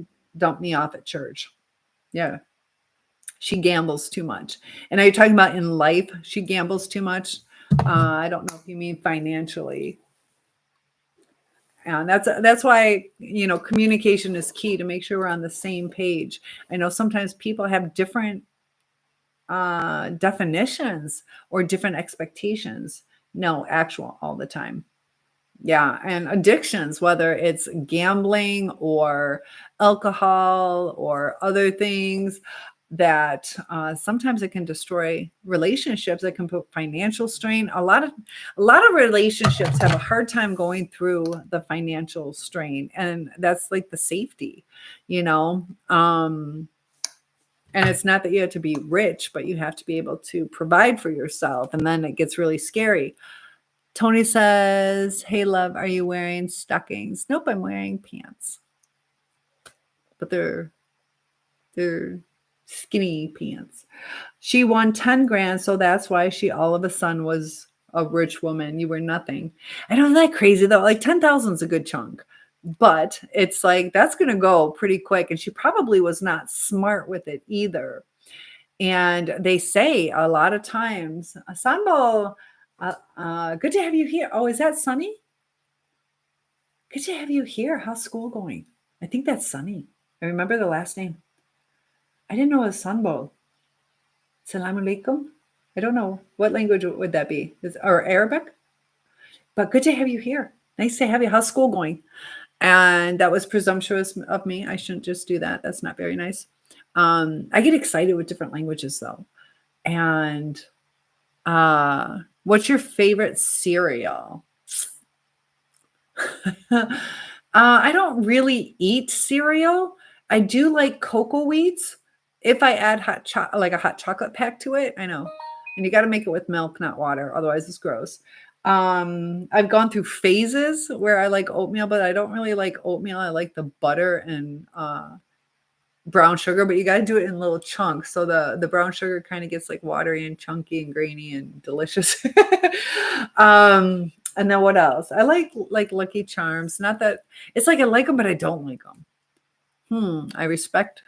me off at church. Yeah. She gambles too much. And are you talking about in life? She gambles too much. I don't know if you mean financially. And that's why, communication is key to make sure we're on the same page. I know sometimes people have different definitions or different expectations. No, actual all the time. Yeah. And addictions, whether it's gambling or alcohol or other things. that sometimes it can destroy relationships. It can put financial strain. A lot of relationships have a hard time going through the financial strain, and that's like the safety, you know. And it's not that you have to be rich, but you have to be able to provide for yourself, and then it gets really scary. Tony says, "Hey, love, are you wearing stockings?" Nope, I'm wearing pants, but they're skinny pants. She won 10 grand, so that's why she all of a sudden was a rich woman. You were nothing. I know that crazy though. Like 10,000 is a good chunk, but it's like that's going to go pretty quick. And she probably was not smart with it either. And they say a lot of times, Sanbo, good to have you here. Oh, is that Sunny? Good to have you here. How's school going? I think that's Sunny. I remember the last name. I didn't know it was Sanbo. Salam alaikum. I don't know. What language would that be? Or Arabic? But good to have you here. Nice to have you. How's school going? And that was presumptuous of me. I shouldn't just do that. That's not very nice. I get excited with different languages though. And what's your favorite cereal? I don't really eat cereal. I do like cocoa wheats. If I add like a hot chocolate pack to it, I know. And you got to make it with milk, not water. Otherwise it's gross. I've gone through phases where I like oatmeal, but I don't really like oatmeal. I like the butter and brown sugar, but you got to do it in little chunks. So the brown sugar kind of gets like watery and chunky and grainy and delicious. And then what else? I like Lucky Charms. Not that it's like I like them, but I don't like them. I respect.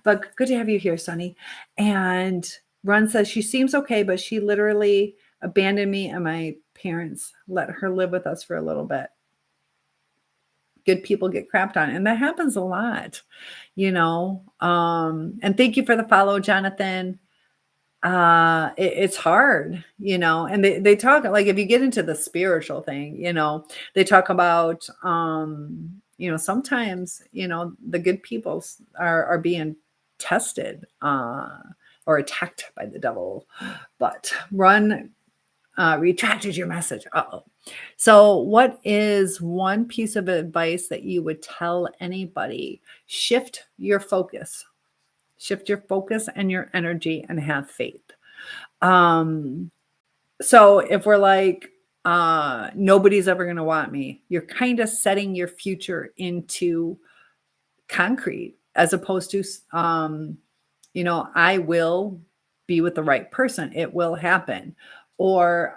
But good to have you here, Sunny. And Run says she seems okay, but she literally abandoned me and my parents let her live with us for a little bit. Good people get crapped on, and that happens a lot, you know. And thank you for the follow, Jonathan. It's hard, you know, and they talk like if you get into the spiritual thing, you know, they talk about you know, sometimes, you know, the good people are being tested or attacked by the devil. But Run retracted your message. Uh-oh. So what is one piece of advice that you would tell anybody? Shift your focus and your energy and have faith. So if we're like, nobody's ever going to want me, you're kind of setting your future into concrete as opposed to, you know, I will be with the right person. It will happen. Or,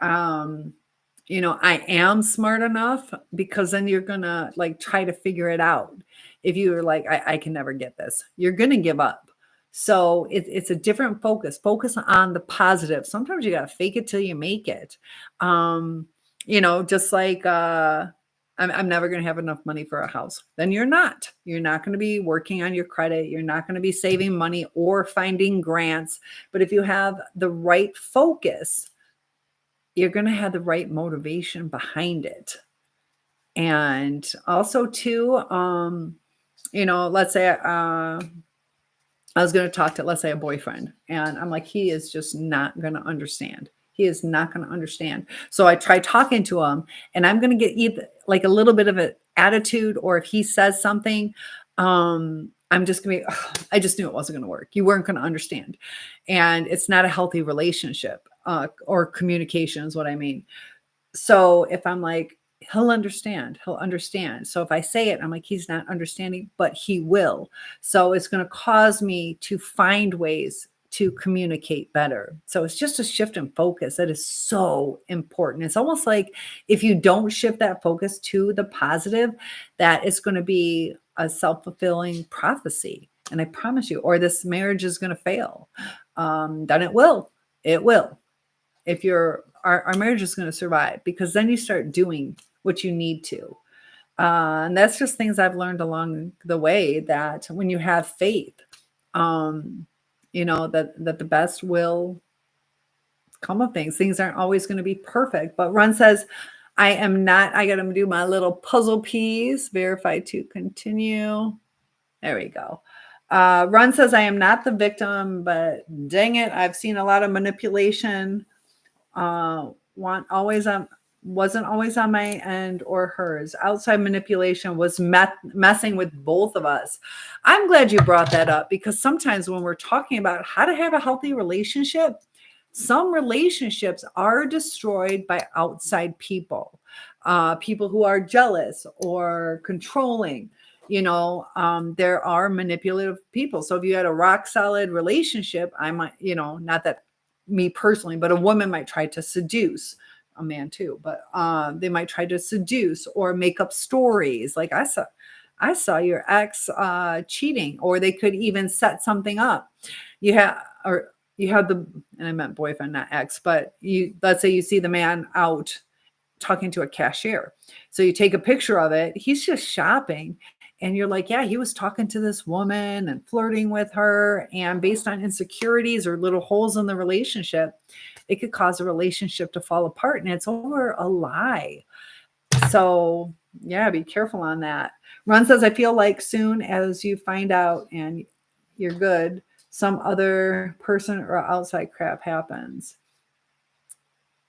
you know, I am smart enough, because then you're going to like try to figure it out. If you're like, I can never get this, you're going to give up. So it's a different focus. Focus on the positive. Sometimes you got to fake it till you make it. You know, just like I'm never going to have enough money for a house. Then you're not. You're not going to be working on your credit. You're not going to be saving money or finding grants. But if you have the right focus, you're going to have the right motivation behind it. And also too, you know, let's say I was going to talk to, let's say, a boyfriend, and I'm like, he is just not going to understand. He is not going to understand. So I try talking to him, and I'm going to get either like a little bit of an attitude, or if he says something, I'm just going to be, I just knew it wasn't going to work. You weren't going to understand. And it's not a healthy relationship or communication is what I mean. So if I'm like, he'll understand. So if I say it, I'm like, he's not understanding, but he will. So it's going to cause me to find ways to communicate better. So it's just a shift in focus that is so important. It's almost like if you don't shift that focus to the positive, that it's going to be a self-fulfilling prophecy. And I promise you, or this marriage is going to fail. Then it will. It will. If our marriage is going to survive, because then you start doing what you need to. And that's just things I've learned along the way, that when you have faith, you know, that the best will come of things. Things aren't always going to be perfect. But Ron says, I am not. I got to do my little puzzle piece. Verify to continue. There we go. Ron says, I am not the victim, but dang it, I've seen a lot of manipulation. Want always on wasn't always on my end or hers. Outside manipulation was messing with both of us. I'm glad you brought that up, because sometimes when we're talking about how to have a healthy relationship, some relationships are destroyed by outside people, people who are jealous or controlling. There are manipulative people. So if you had a rock solid relationship, I might, not that me personally, but a woman might try to seduce a man too, but they might try to seduce or make up stories. Like I saw your ex cheating, or they could even set something up. You have, or you have the, and I meant boyfriend, not ex, but let's say you see the man out talking to a cashier. So you take a picture of it. He's just shopping. And you're like, yeah, he was talking to this woman and flirting with her. And based on insecurities or little holes in the relationship, it could cause a relationship to fall apart. And it's over a lie. So yeah, be careful on that. Ron says, I feel like soon as you find out and you're good, some other person or outside crap happens.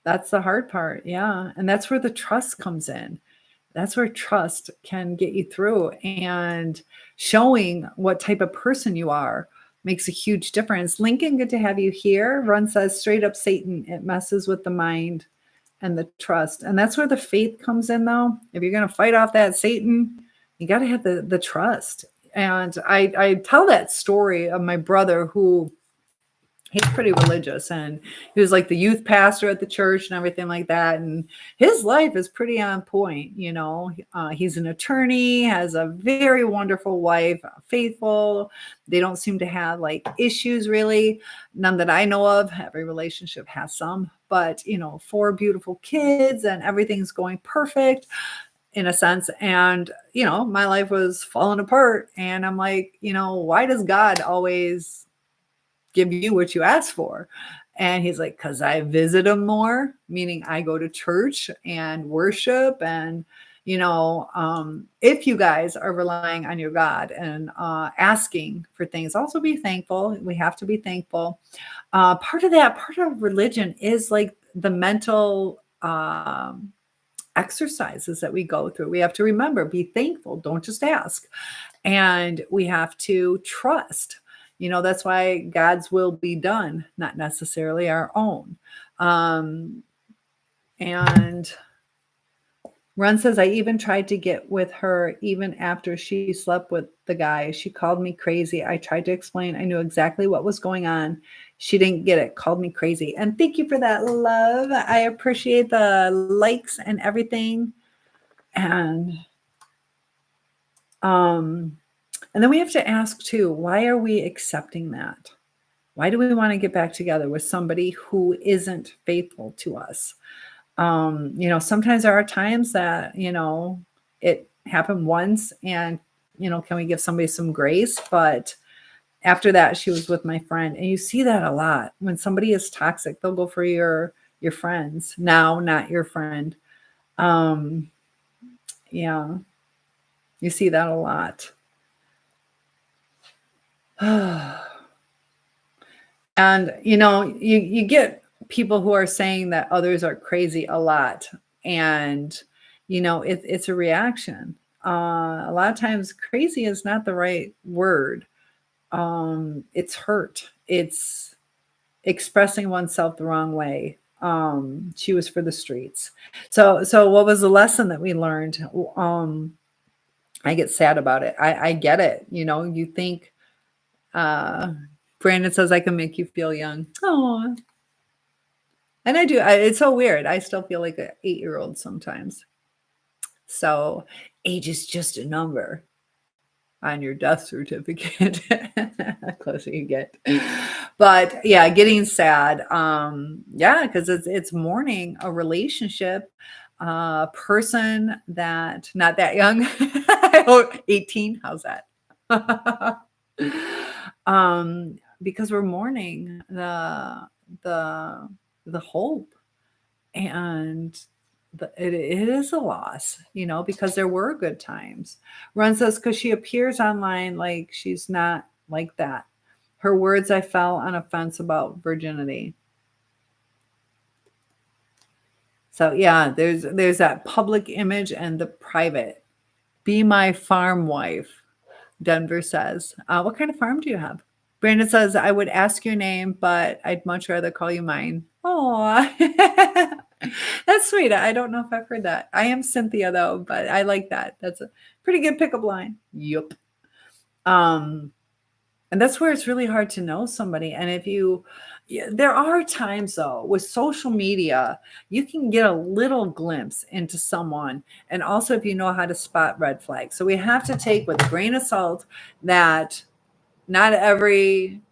That's the hard part. Yeah. And that's where the trust comes in. That's where trust can get you through, and showing what type of person you are makes a huge difference. Lincoln, good to have you here. Ron says, straight up Satan. It messes with the mind and the trust. And that's where the faith comes in, though. If you're going to fight off that Satan, you got to have the trust. And I tell that story of my brother who, he's pretty religious, and he was like the youth pastor at the church and everything like that. And his life is pretty on point. He's an attorney, has a very wonderful wife, faithful. They don't seem to have like issues, really. None that I know of. Every relationship has some, but 4 beautiful kids and everything's going perfect in a sense. And, my life was falling apart. And I'm like, why does God always give you what you ask for? And he's like, because I visit him more, meaning I go to church and worship. And, if you guys are relying on your God and asking for things, also be thankful. We have to be thankful. Part of religion is like the mental exercises that we go through. We have to remember, be thankful. Don't just ask. And we have to trust. That's why God's will be done, not necessarily our own. And Ron says, I even tried to get with her even after she slept with the guy. She called me crazy. I tried to explain. I knew exactly what was going on. She didn't get it, called me crazy. And thank you for that, love. I appreciate the likes and everything. And then we have to ask too, why are we accepting that? Why do we want to get back together with somebody who isn't faithful to us? Sometimes there are times that, it happened once, and, can we give somebody some grace? But after that, she was with my friend, and you see that a lot. When somebody is toxic, they'll go for your friends now, not your friend. Yeah, you see that a lot. And, you get people who are saying that others are crazy a lot. And, it's a reaction. A lot of times crazy is not the right word. It's hurt. It's expressing oneself the wrong way. She was for the streets. So what was the lesson that we learned? I get sad about it. I get it. You think, Brandon says, I can make you feel young. Oh, and I do. It's so weird. I still feel like an 8-year-old sometimes. So age is just a number on your death certificate. The closer you get. But yeah, getting sad. Yeah, because it's mourning a relationship, person that not that young. 18. How's that? Because we're mourning the hope, and it is a loss, because there were good times. Ron says, because she appears online like she's not Like that. Her words, I fell on a fence about virginity. So yeah, there's that public image and the private. Be my farm wife, Denver says. What kind of farm do you have? Brandon says, I would ask your name, but I'd much rather call you mine. Oh, that's sweet. I don't know if I've heard that. I am Cynthia though, but I like that. That's a pretty good pickup line. Yup. Um, and that's where it's really hard to know somebody. And if you, yeah, there are times though with social media, you can get a little glimpse into someone. And also if you know how to spot red flags. So we have to take with a grain of salt that not every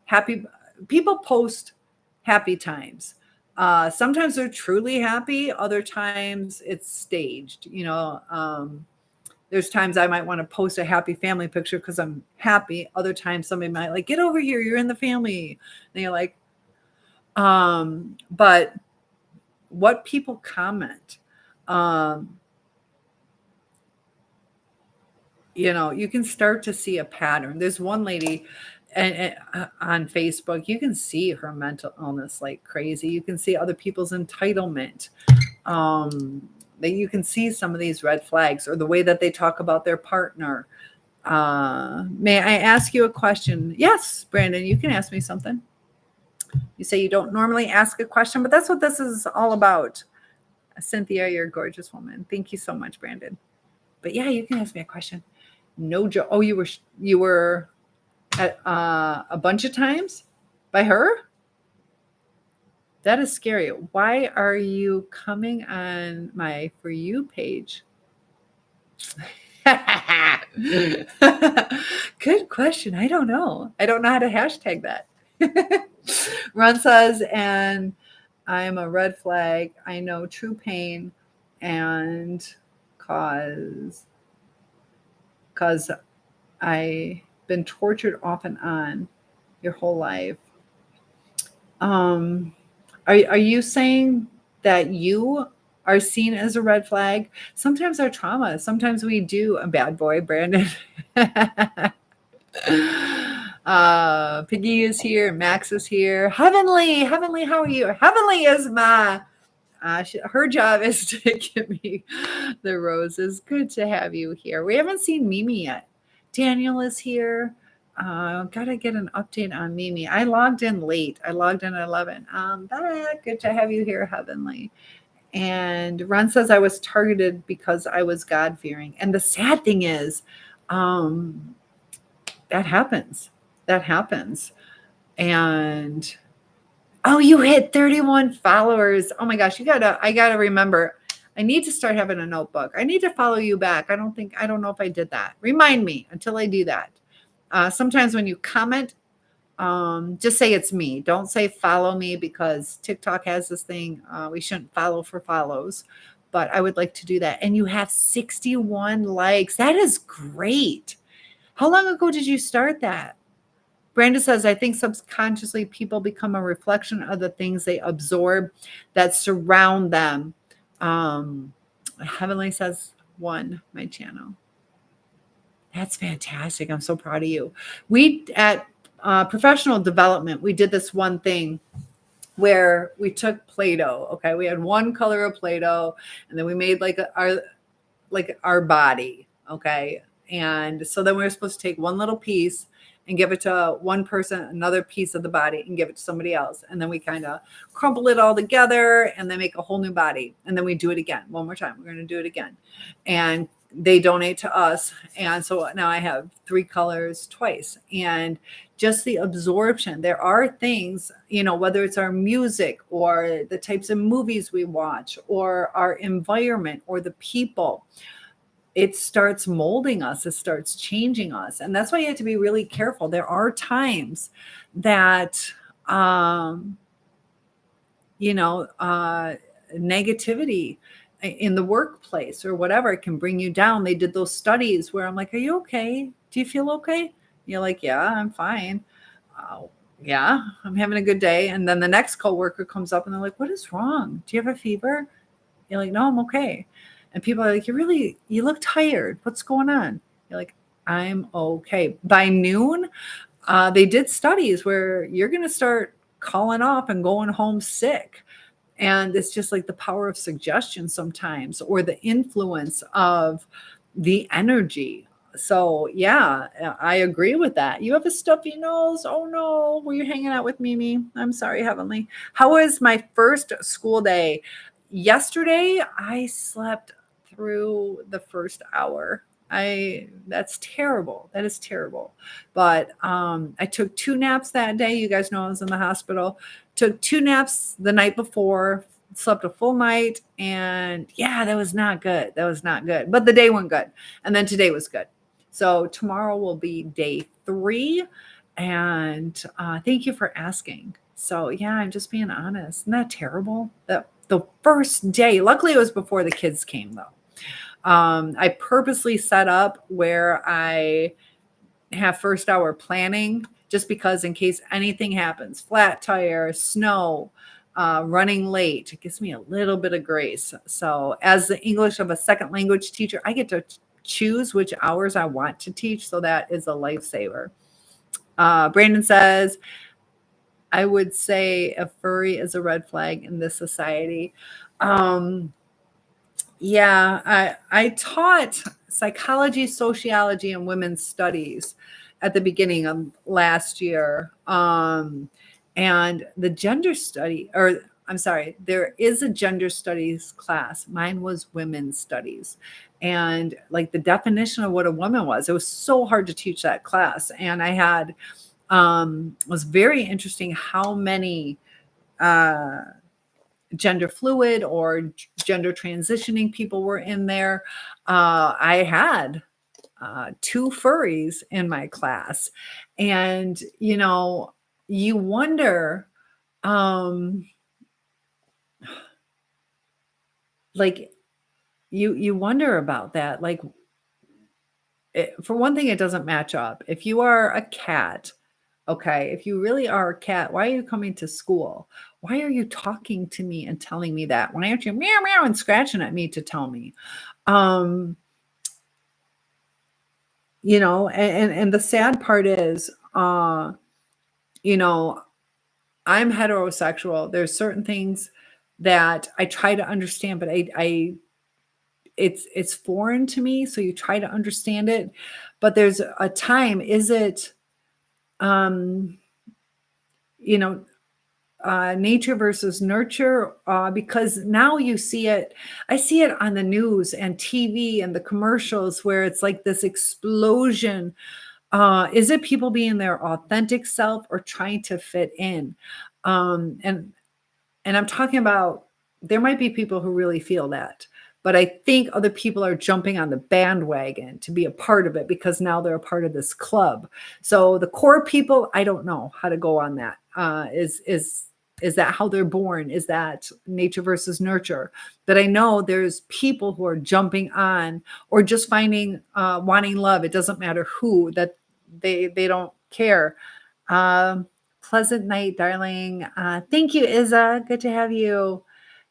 happy people post happy times. Sometimes they're truly happy. Other times it's staged, there's times I might want to post a happy family picture because I'm happy. Other times somebody might like, get over here, you're in the family. And you're like, but what people comment, you can start to see a pattern. There's one lady on Facebook, you can see her mental illness like crazy. You can see other people's entitlement. That you can see some of these red flags or the way that they talk about their partner. May I ask you a question? Yes, Brandon, you can ask me something. You say you don't normally ask a question, but that's what this is all about. Cynthia, you're a gorgeous woman. Thank you so much, Brandon. But yeah, you can ask me a question. No joke. Oh, you were at a bunch of times by her? That is scary. Why are you coming on my For You page? Good question. I don't know. I don't know how to hashtag that. Ron says, and I'm a red flag. I know true pain and cause I've been tortured off and on your whole life. Are you saying that you are seen as a red flag? Sometimes our trauma, sometimes we do a bad boy, Brandon. Piggy is here, Max is here. Heavenly, how are you? Heavenly is my her job is to give me the roses. Good to have you here. We haven't seen Mimi yet. Daniel is here. Gotta get an update on Mimi. I logged in late. I logged in at 11. Good to have you here, Heavenly. And Ron says I was targeted because I was God-fearing. And the sad thing is, that happens. That happens. And oh, you hit 31 followers. Oh my gosh, I gotta remember. I need to start having a notebook. I need to follow you back. I don't know if I did that. Remind me until I do that. Sometimes when you comment, just say it's me. Don't say follow me because TikTok has this thing. We shouldn't follow for follows, but I would like to do that. And you have 61 likes. That is great. How long ago did you start that? Brenda says, I think subconsciously people become a reflection of the things they absorb that surround them. Heavenly says, my channel. That's fantastic. I'm so proud of you. We, at professional development, we did this one thing where we took Play-Doh. Okay. We had one color of Play-Doh and then we made our body. Okay. And so then we were supposed to take one little piece and give it to one person, another piece of the body, and give it to somebody else. And then we kind of crumple it all together and then make a whole new body. And then we do it again. One more time. We're going to do it again. And they donate to us. And so now I have 3 colors twice. And just the absorption. There are things, whether it's our music or the types of movies we watch or our environment or the people, it starts molding us. It starts changing us. And that's why you have to be really careful. There are times that, negativity in the workplace or whatever, it can bring you down. They did those studies where I'm like, are you okay? Do you feel okay? You're like, yeah, I'm fine. Yeah, I'm having a good day. And then the next coworker comes up and they're like, what is wrong? Do you have a fever? You're like, no, I'm okay. And people are like, you look tired. What's going on? You're like, I'm okay. By noon, they did studies where you're going to start calling off and going home sick. And it's just like the power of suggestion sometimes, or the influence of the energy. So, yeah, I agree with that. You have a stuffy nose. Oh no, were you hanging out with Mimi? I'm sorry, Heavenly. How was my first school day? Yesterday, I slept through the first hour. That's terrible. That is terrible. But I took 2 naps that day. You guys know I was in the hospital. Took 2 naps the night before, slept a full night, and yeah, that was not good. That was not good. But the day went good. And then today was good. So tomorrow will be day 3. And thank you for asking. So yeah, I'm just being honest. Isn't that terrible? The first day, luckily it was before the kids came though. I purposely set up where I have first hour planning just because in case anything happens, flat tire, snow, running late, it gives me a little bit of grace. So as the English of a second language teacher, I get to choose which hours I want to teach. So that is a lifesaver. Brandon says, I would say a furry is a red flag in this society. Yeah, I taught psychology, sociology, and women's studies at the beginning of last year. And the gender study, or I'm sorry, there is a gender studies class. Mine was women's studies. And like the definition of what a woman was, it was so hard to teach that class. And I had, was very interesting how many gender fluid or gender transitioning people were in there. I had 2 furries in my class. And, you wonder, like, you wonder about that. Like, for one thing, it doesn't match up. If you are a cat, okay, if you really are a cat, why are you coming to school? Why are you talking to me and telling me that? Why aren't you meow meow and scratching at me to tell me? Um, and the sad part is, you know, I'm heterosexual. There's certain things that I try to understand, but it's foreign to me. So you try to understand it, but there's a time. Is it, um, you know, nature versus nurture? Because now you see it. I see it on the news and TV and the commercials where it's like this explosion. Is it people being their authentic self or trying to fit in? Um, and and I'm talking about there might be people who really feel that, but I think other people are jumping on the bandwagon to be a part of it because now they're a part of this club. So the core people, I don't know how to go on that. Is that how they're born? Is that nature versus nurture? But I know there's people who are jumping on or just finding wanting love. It doesn't matter who, that they don't care. Um, Pleasant night, darling. Thank you, Izza. Good to have you.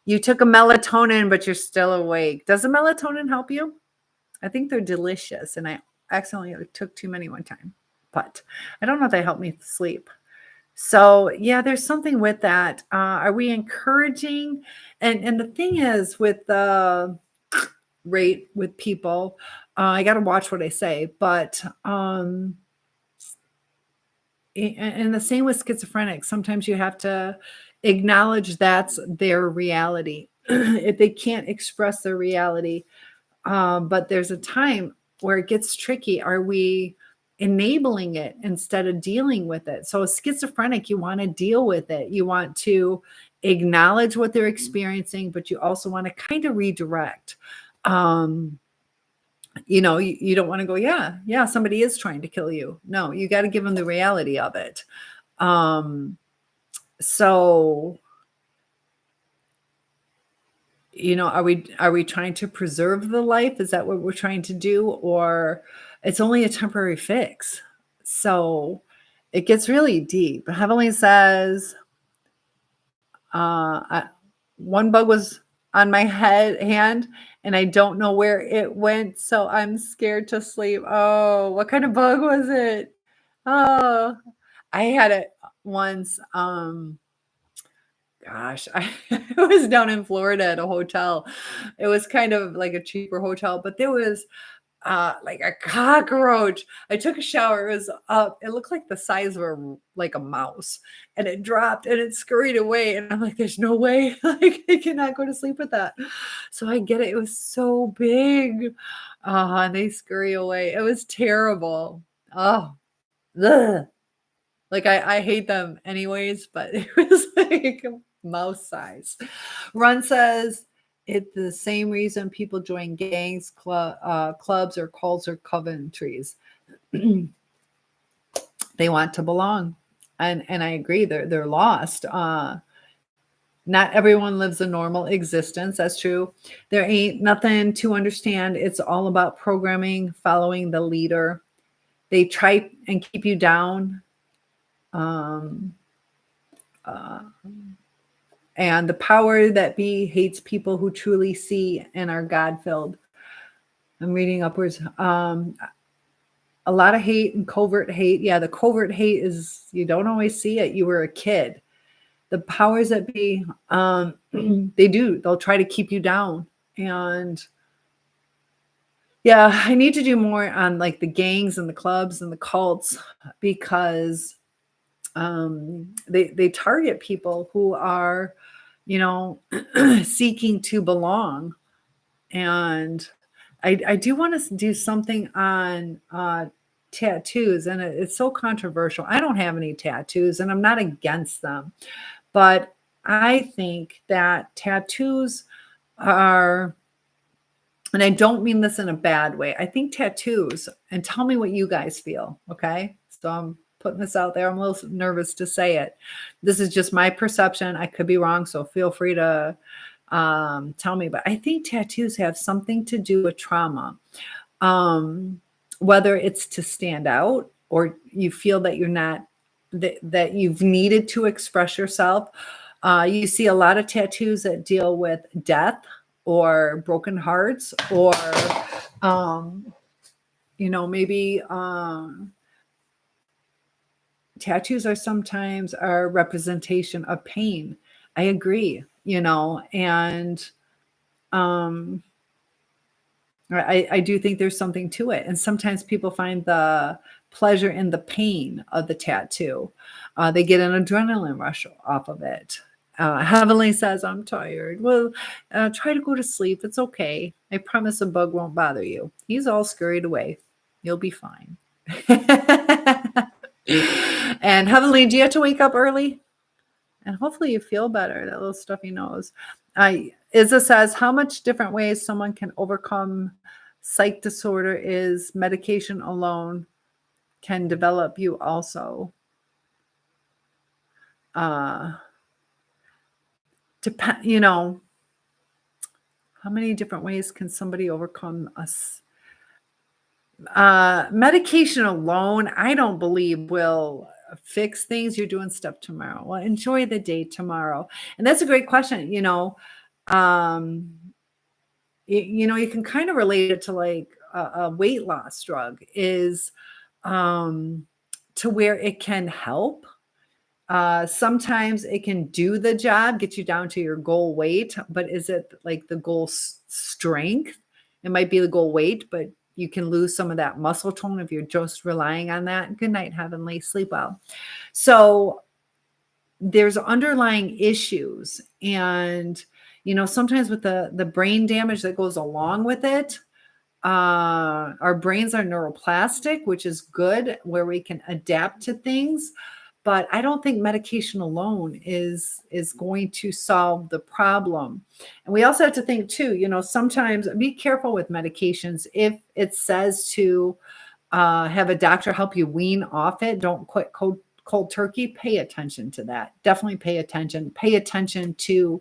You took a melatonin, but you're still awake. Does a melatonin help you? I think they're delicious, and I accidentally took too many one time, but I don't know if they help me sleep. So yeah, there's something with that. Are we encouraging? And the thing is with the rate with people, I got to watch what I say, but and the same with schizophrenics. Sometimes you have to acknowledge that's their reality. If they can't express their reality, but there's a time where it gets tricky. Are we enabling it instead of dealing with it? So, a schizophrenic, you want to deal with it. You want to acknowledge what they're experiencing, but you also want to kind of redirect. Um, you don't want to go, yeah, somebody is trying to kill you. No, you got to give them the reality of it. Um, so, are we trying to preserve the life? Is that what we're trying to do? Or it's only a temporary fix? So it gets really deep. Heavenly says, one bug was on my hand, and I don't know where it went, so I'm scared to sleep. Oh, what kind of bug was it? Oh, I had it once, gosh, I was down in Florida at a hotel. It was kind of like a cheaper hotel, but there was like a cockroach. I took a shower. It was up. It looked like the size of like a mouse, and it dropped and it scurried away. And I'm like, "There's no way! Like, I cannot go to sleep with that." So I get it. It was so big. And they scurry away. It was terrible. Oh, ugh. Like I hate them anyways, but it was like mouse size. Run says it's the same reason people join gangs, clubs, or cults or coventries. They want to belong, and I agree. They're lost. Not everyone lives a normal existence. That's true. There ain't nothing to understand. It's all about programming, following the leader. They try and keep you down. Um, uh, and the power that be hates people who truly see and are God filled. I'm reading upwards. A lot of hate and covert hate. Yeah, the covert hate is you don't always see it. You were a kid. The powers that be, they do. They'll try to keep you down. And yeah, I need to do more on like the gangs and the clubs and the cults because they target people who are, you know, seeking to belong. And I do want to do something on tattoos, and it's so controversial. I don't have any tattoos, and I'm not against them, but I think that tattoos are, and I don't mean this in a bad way. I think tattoos, and tell me what you guys feel, okay? So I'm putting this out there. I'm a little nervous to say it. This is just my perception. I could be wrong, so feel free to tell me. But I think tattoos have something to do with trauma, whether it's to stand out or you feel that you're not that you've needed to express yourself. You see a lot of tattoos that deal with death or broken hearts or maybe tattoos are sometimes a representation of pain. I agree, and um I do think there's something to it. And sometimes people find the pleasure in the pain of the tattoo. They get an adrenaline rush off of it. Heavenly says, I'm tired. Well, try to go to sleep. It's okay. I promise a bug won't bother you. He's all scurried away. You'll be fine. And Heavenly, do you have to wake up early? And hopefully you feel better, that little stuffy nose. Izza says, how much different ways someone can overcome psych disorder is medication alone can develop you also. How many different ways can somebody overcome us? Medication alone, I don't believe will fix things. You're doing stuff tomorrow. Well, enjoy the day tomorrow. And that's a great question. You can kind of relate it to like a weight loss drug is to where it can help. Sometimes it can do the job, get you down to your goal weight, but is it like the goal strength? It might be the goal weight, but you can lose some of that muscle tone if you're just relying on that. Good night, Heavenly. Sleep well. So there's underlying issues. And, sometimes with the brain damage that goes along with it, our brains are neuroplastic, which is good, where we can adapt to things. But I don't think medication alone is going to solve the problem. And we also have to think too, sometimes be careful with medications. If it says to have a doctor help you wean off it, don't quit cold turkey. Pay attention to that. Definitely pay attention. Pay attention to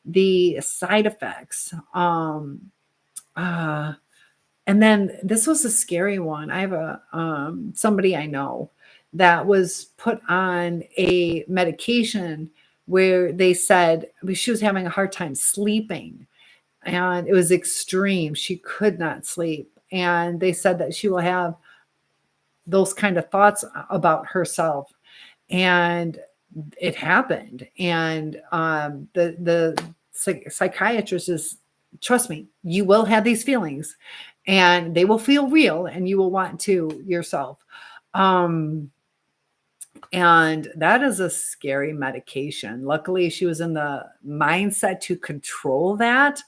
the side effects. And then this was a scary one. I have somebody I know that was put on a medication where they said she was having a hard time sleeping. and it was extreme. She could not sleep. And they said that she will have those kind of thoughts about herself. And it happened. And the psychiatrist is, trust me, you will have these feelings and they will feel real and you will want to yourself. Um, and that is a scary medication. Luckily, she was in the mindset to control that.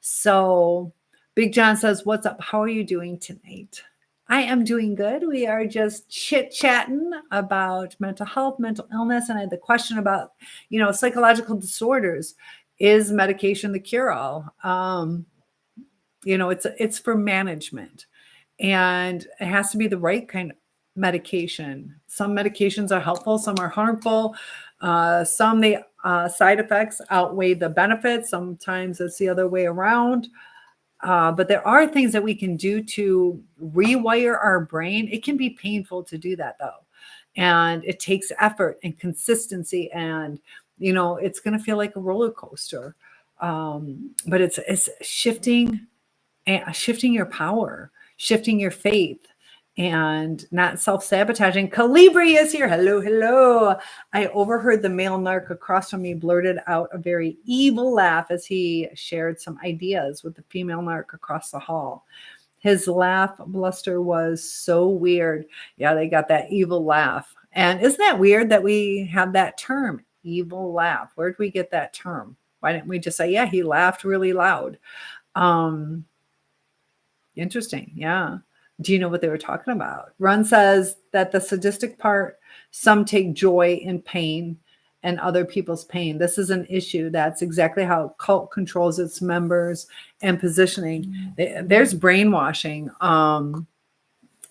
So, Big John says, "What's up? How are you doing tonight?" I am doing good. We are just chit chatting about mental health, mental illness, and I had the question about, psychological disorders. Is medication the cure all? It's for management, and it has to be the right kind of medication. Some medications are helpful, some are harmful. Some the side effects outweigh the benefits. Sometimes it's the other way around. But there are things that we can do to rewire our brain. It can be painful to do that though. And it takes effort and consistency, and it's going to feel like a roller coaster. But it's shifting your power, shifting your faith, and not self-sabotaging. Calibri is here. Hello, hello. I overheard the male narc across from me blurted out a very evil laugh as he shared some ideas with the female narc across the hall. His laugh bluster was so weird. Yeah, they got that evil laugh. And isn't that weird that we have that term, evil laugh? Where did we get that term? Why didn't we just say, yeah, he laughed really loud? Interesting. Yeah. Do you know what they were talking about? Run says that the sadistic part, some take joy in pain and other people's pain. This is an issue. That's exactly how cult controls its members and positioning. There's brainwashing,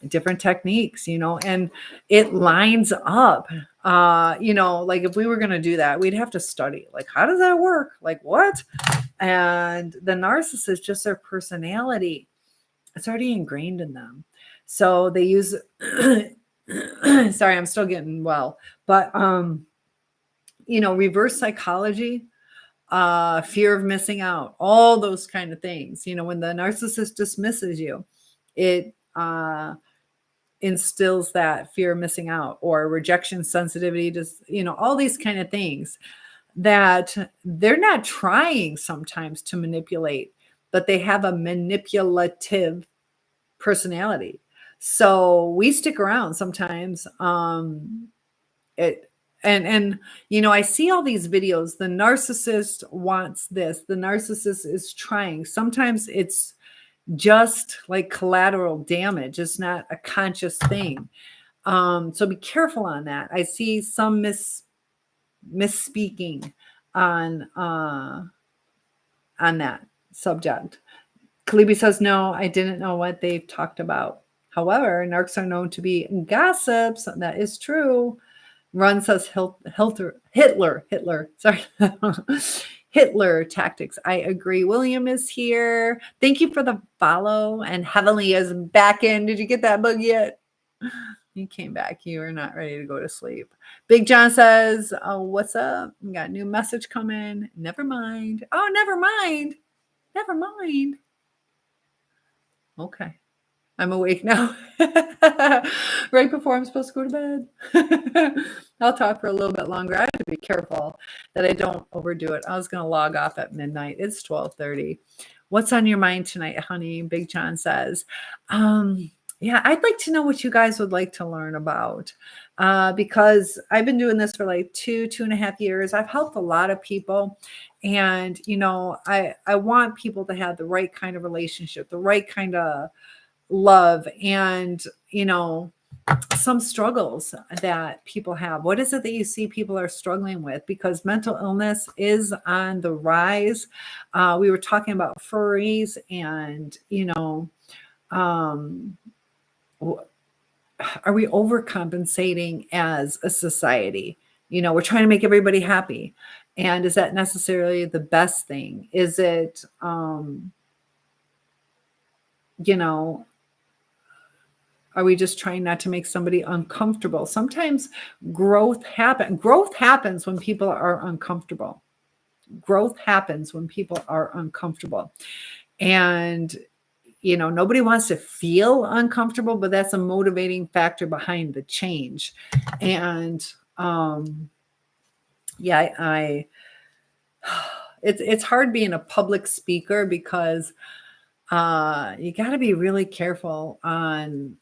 different techniques, and it lines up. Like if we were going to do that, we'd have to study, like, how does that work? Like what? And the narcissist, just their personality, it's already ingrained in them. So they use sorry, I'm still getting well, but reverse psychology, fear of missing out, all those kind of things. When the narcissist dismisses you, it instills that fear of missing out or rejection sensitivity, just all these kind of things that they're not trying sometimes to manipulate, but they have a manipulative personality. So we stick around sometimes. I see all these videos. The narcissist wants this. The narcissist is trying. Sometimes it's just like collateral damage. It's not a conscious thing. So be careful on that. I see some misspeaking on that subject. Kalibi says, no, I didn't know what they've talked about. However, narcs are known to be gossips. That is true. Run says Hitler, sorry. Hitler tactics. I agree. William is here. Thank you for the follow. And Heavenly is back in. Did you get that bug yet? You came back. You are not ready to go to sleep. Big John says, oh, what's up? We got a new message coming. Never mind. Oh, never mind. Never mind. Okay. I'm awake now. Right before I'm supposed to go to bed. I'll talk for a little bit longer. I have to be careful that I don't overdo it. I was going to log off at midnight. It's 12:30. What's on your mind tonight, honey? Big John says. Yeah, I'd like to know what you guys would like to learn about, because I've been doing this for like 2.5 years. I've helped a lot of people, and I want people to have the right kind of relationship, the right kind of love, and some struggles that people have. What is it that you see people are struggling with? Because mental illness is on the rise. We were talking about furries, and are we overcompensating as a society? We're trying to make everybody happy, and is that necessarily the best thing? Is it are we just trying not to make somebody uncomfortable? Sometimes growth happens when people are uncomfortable. growth happens when people are uncomfortable. And nobody wants to feel uncomfortable, but that's a motivating factor behind the change. And yeah, it's hard being a public speaker because you got to be really careful on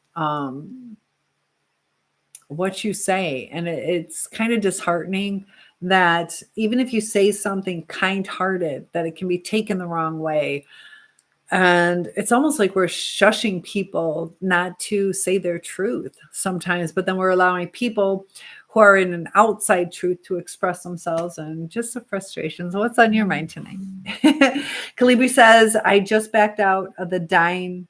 what you say. And it's kind of disheartening that even if you say something kind-hearted, that it can be taken the wrong way. And it's almost like we're shushing people not to say their truth sometimes, but then we're allowing people who are in an outside truth to express themselves, and just the frustrations. What's on your mind tonight? Kalibi says, I just backed out of the dying.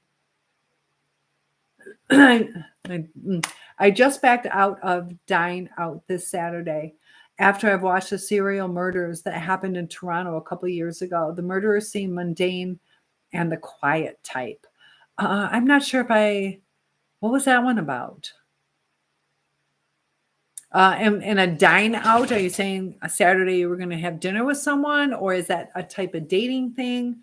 I just backed out of Dine Out this Saturday after I've watched the serial murders that happened in Toronto a couple of years ago. The murderers seem mundane and the quiet type. I'm not sure what was that one about? And a dine out, are you saying a Saturday you were going to have dinner with someone, or is that a type of dating thing?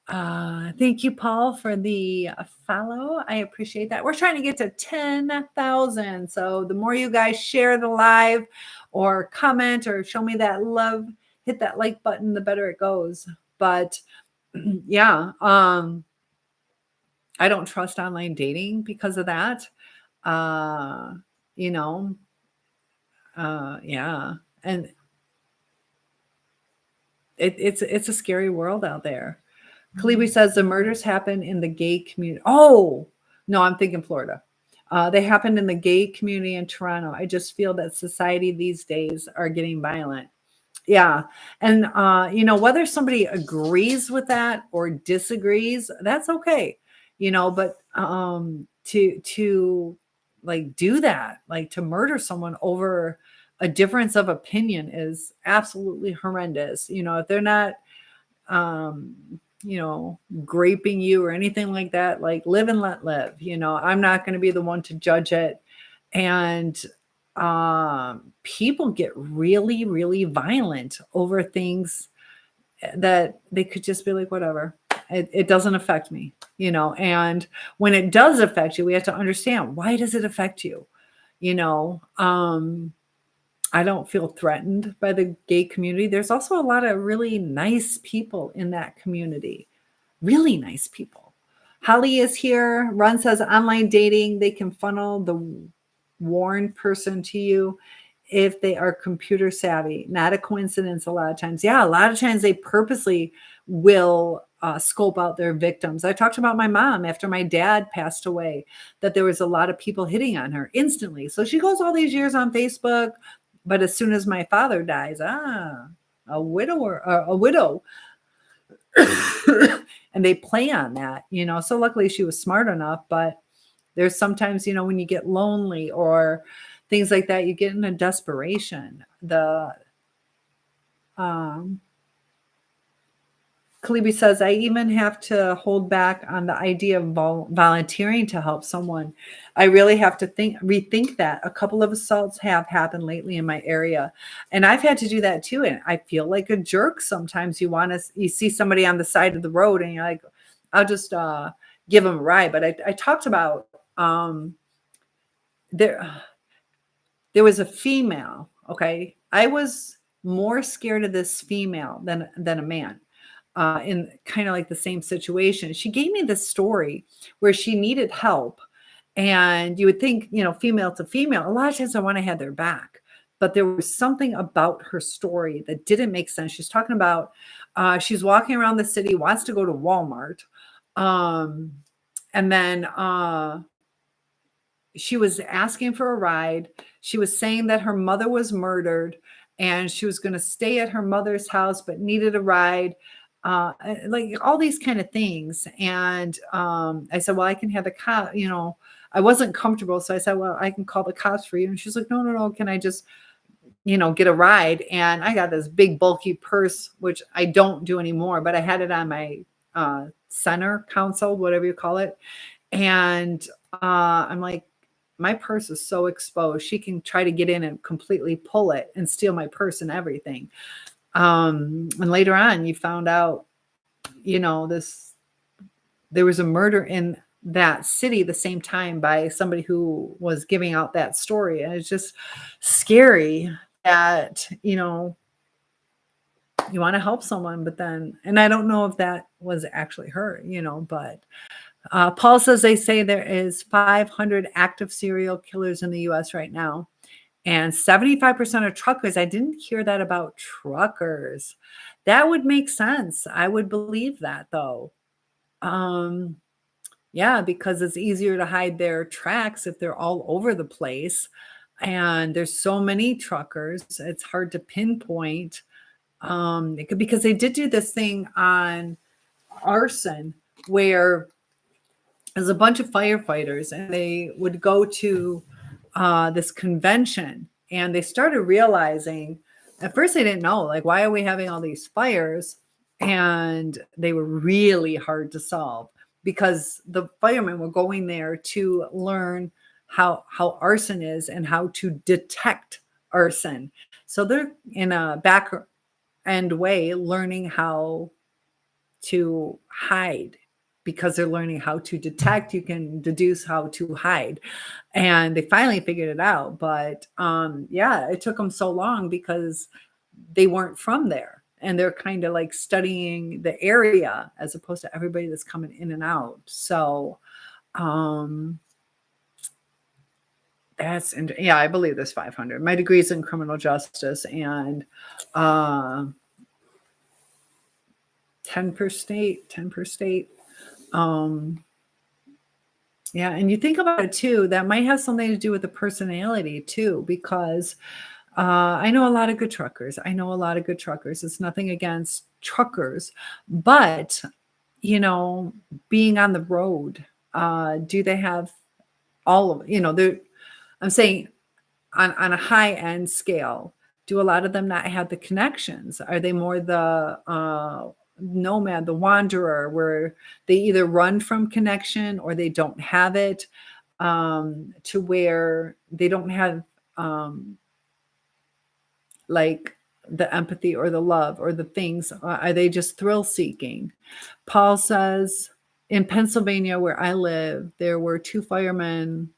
Thank you, Paul, for the follow. I appreciate that. We're trying to get to 10,000. So the more you guys share the live or comment or show me that love, hit that like button, the better it goes. But yeah, I don't trust online dating because of that. Yeah. And it's a scary world out there. Kalibi says the murders happen in the gay community. Oh, no, I'm thinking Florida. They happened in the gay community in Toronto. I just feel that society these days are getting violent. Yeah. And, whether somebody agrees with that or disagrees, that's okay. But to like do that, like to murder someone over a difference of opinion is absolutely horrendous. If they're not, um, graping you or anything like that, like live and let live. I'm not going to be the one to judge it. And people get really, really violent over things that they could just be like, whatever. It doesn't affect me, and when it does affect you, we have to understand, why does it affect you? I don't feel threatened by the gay community. There's also a lot of really nice people in that community. Really nice people. Holly is here. Ron says online dating, they can funnel the warned person to you if they are computer savvy. Not a coincidence a lot of times. Yeah, a lot of times they purposely will scope out their victims. I talked about my mom after my dad passed away, that there was a lot of people hitting on her instantly. So she goes all these years on Facebook, but as soon as my father dies, a widow. And they play on that, so luckily she was smart enough. But there's sometimes, when you get lonely or things like that, you get in a desperation. Kalibi says, I even have to hold back on the idea of volunteering to help someone. I really have to rethink that. A couple of assaults have happened lately in my area, and I've had to do that too. And I feel like a jerk sometimes. You see somebody on the side of the road, and you're like, I'll just give them a ride. But I talked about there was a female. Okay, I was more scared of this female than a man. In kind of like the same situation. She gave me this story where she needed help. And you would think, female to female, a lot of times I want to have their back. But there was something about her story that didn't make sense. She's talking about, she's walking around the city, wants to go to Walmart. And then she was asking for a ride. She was saying that her mother was murdered and she was going to stay at her mother's house, but needed a ride. Like all these kind of things. And I said, well, I can have the cop, I wasn't comfortable. So I said, well, I can call the cops for you. And she's like, no. Can I just, get a ride? And I got this big bulky purse, which I don't do anymore, but I had it on my center console, whatever you call it. And I'm like, my purse is so exposed. She can try to get in and completely pull it and steal my purse and everything. And later on, you found out, this there was a murder in that city the same time by somebody who was giving out that story. And it's just scary that, you want to help someone, but then, and I don't know if that was actually her, but Paul says they say there is 500 active serial killers in the US right now. And 75% of truckers. I didn't hear that about truckers. That would make sense. I would believe that though. Um, yeah, because it's easier to hide their tracks if they're all over the place. And there's so many truckers, it's hard to pinpoint. Because they did do this thing on arson where there's a bunch of firefighters and they would go to this convention, and they started realizing at first they didn't know, like, why are we having all these fires? And they were really hard to solve because the firemen were going there to learn how arson is and how to detect arson. So they're in a back end way learning how to hide, because they're learning how to detect. You can deduce how to hide, and they finally figured it out. But yeah, it took them so long because they weren't from there, and they're kind of like studying the area as opposed to everybody that's coming in and out. So yeah, I believe there's 500. My degree is in criminal justice, and 10 per state. Yeah, and you think about it too, that might have something to do with the personality too, because I know a lot of good truckers. It's nothing against truckers, but being on the road, do they have all of, I'm saying on a high end scale, do a lot of them not have the connections? Are they more the nomad, the wanderer, where they either run from connection or they don't have it, to where they don't have like the empathy or the love or the things? Are they just thrill seeking? Paul says, in Pennsylvania, where I live, there were 2 firemen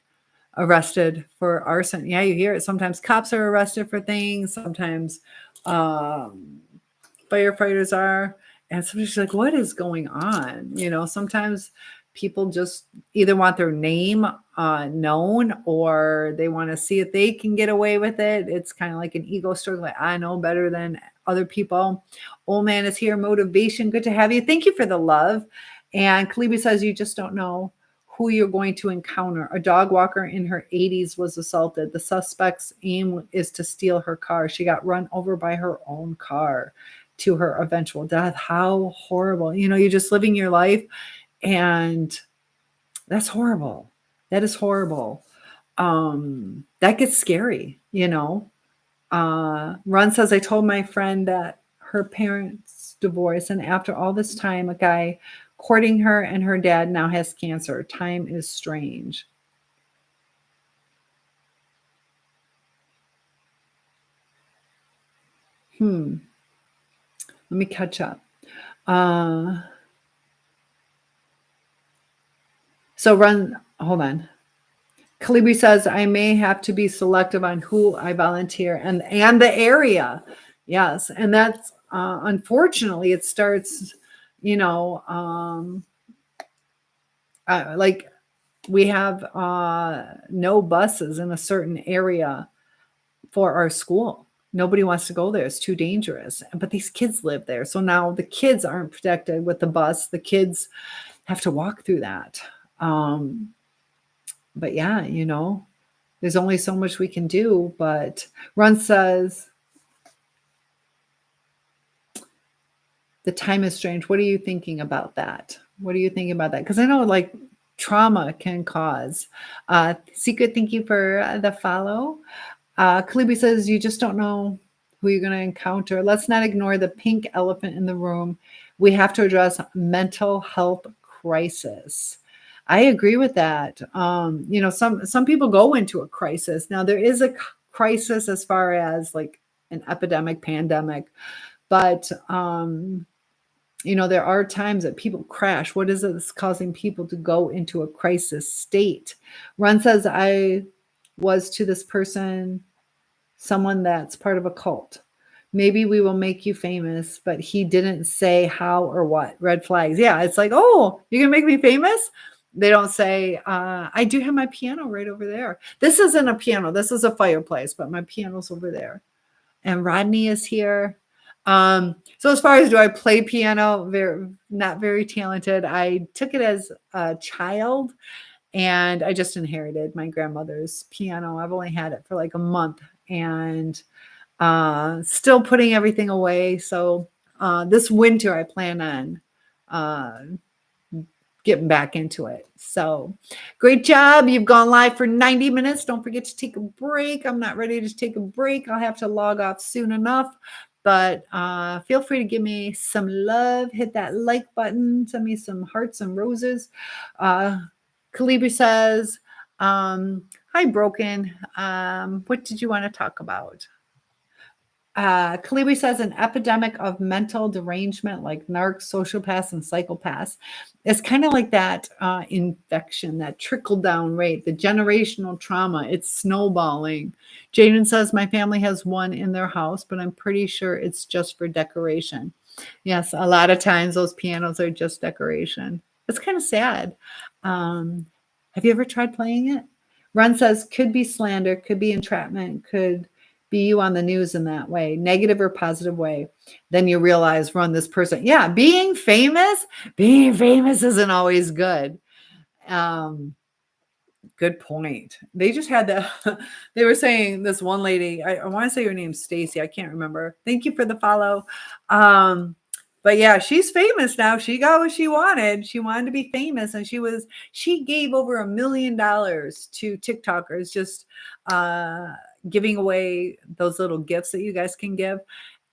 arrested for arson. Yeah, you hear it. Sometimes cops are arrested for things. Sometimes firefighters are. And somebody's like, what is going on? Sometimes people just either want their name known, or they want to see if they can get away with it. It's kind of like an ego struggle. Like, I know better than other people. Old man is here. Motivation. Good to have you. Thank you for the love. And Kalibi says, you just don't know who you're going to encounter. A dog walker in her 80s was assaulted. The suspect's aim is to steal her car. She got run over by her own car to her eventual death. How horrible. You're just living your life, and that's horrible. That is horrible. That gets scary, Ron says, I told my friend that her parents divorced, and after all this time, a guy courting her and her dad now has cancer. Time is strange. Let me catch up. So hold on. Kalibi says, I may have to be selective on who I volunteer and the area. Yes. And that's, unfortunately, it starts, like we have no buses in a certain area for our school. Nobody wants to go there. It's too dangerous. But these kids live there. So now the kids aren't protected with the bus. The kids have to walk through that. But yeah, there's only so much we can do. But Ron says, the time is strange. What are you thinking about that? Because I know like trauma can cause. Secret, thank you for the follow. Kalibi says, you just don't know who you're going to encounter. Let's not ignore the pink elephant in the room. We have to address mental health crisis. I agree with that. Some people go into a crisis. Now, there is a crisis as far as like an epidemic, pandemic, But there are times that people crash. What is it that's causing people to go into a crisis state? Ron says, I was to this person someone that's part of a cult. Maybe we will make you famous, but he didn't say how or what. Red flags. Yeah, it's like, oh, you're going to make me famous? They don't say, I do have my piano right over there. This isn't a piano. This is a fireplace, but my piano's over there. And Rodney is here. So as far as do I play piano, not very talented. I took it as a child and I just inherited my grandmother's piano. I've only had it for like a month and still putting everything away. So this winter I plan on getting back into it. So great job. You've gone live for 90 minutes. Don't forget to take a break. I'm not ready to take a break. I'll have to log off soon enough. But feel free to give me some love. Hit that like button. Send me some hearts and roses. Calibri says, hi, Broken. What did you want to talk about? Calibri says an epidemic of mental derangement like narcs, sociopaths, and psychopaths. It's kind of like that infection, that trickle down rate, the generational trauma. It's snowballing. Jaden says, my family has one in their house, but I'm pretty sure it's just for decoration. Yes, a lot of times those pianos are just decoration. It's kind of sad. Have you ever tried playing it? Ron says, could be slander, could be entrapment, could be you on the news in that way, negative or positive way. Then you realize, Ron, this person, yeah, being famous isn't always good. Good point. They just had that. They were saying this one lady, I want to say her name's Stacy. I can't remember. Thank you for the follow. But yeah, she's famous now. She got what she wanted. She wanted to be famous, and she gave over $1 million to TikTokers, just giving away those little gifts that you guys can give.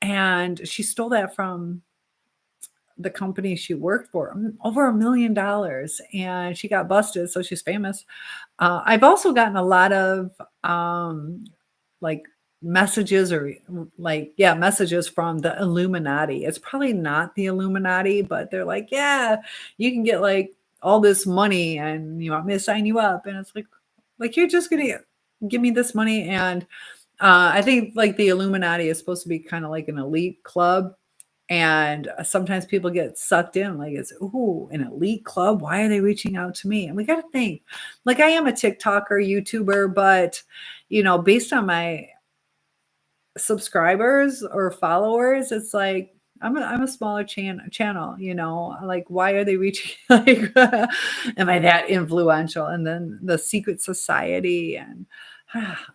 And she stole that from the company she worked for, over $1 million, and she got busted. So she's famous. I've also gotten a lot of like messages messages from the Illuminati. It's probably not the Illuminati, but they're like, yeah, you can get like all this money and you want me to sign you up. And it's like you're just going to give me this money. And I think like the Illuminati is supposed to be kind of like an elite club. And sometimes people get sucked in, like it's, ooh, an elite club. Why are they reaching out to me? And we got to think, like I am a TikToker, YouTuber, but based on my subscribers or followers, it's like I'm a smaller channel. Like why are they reaching? Like, am I that influential? And then the secret society and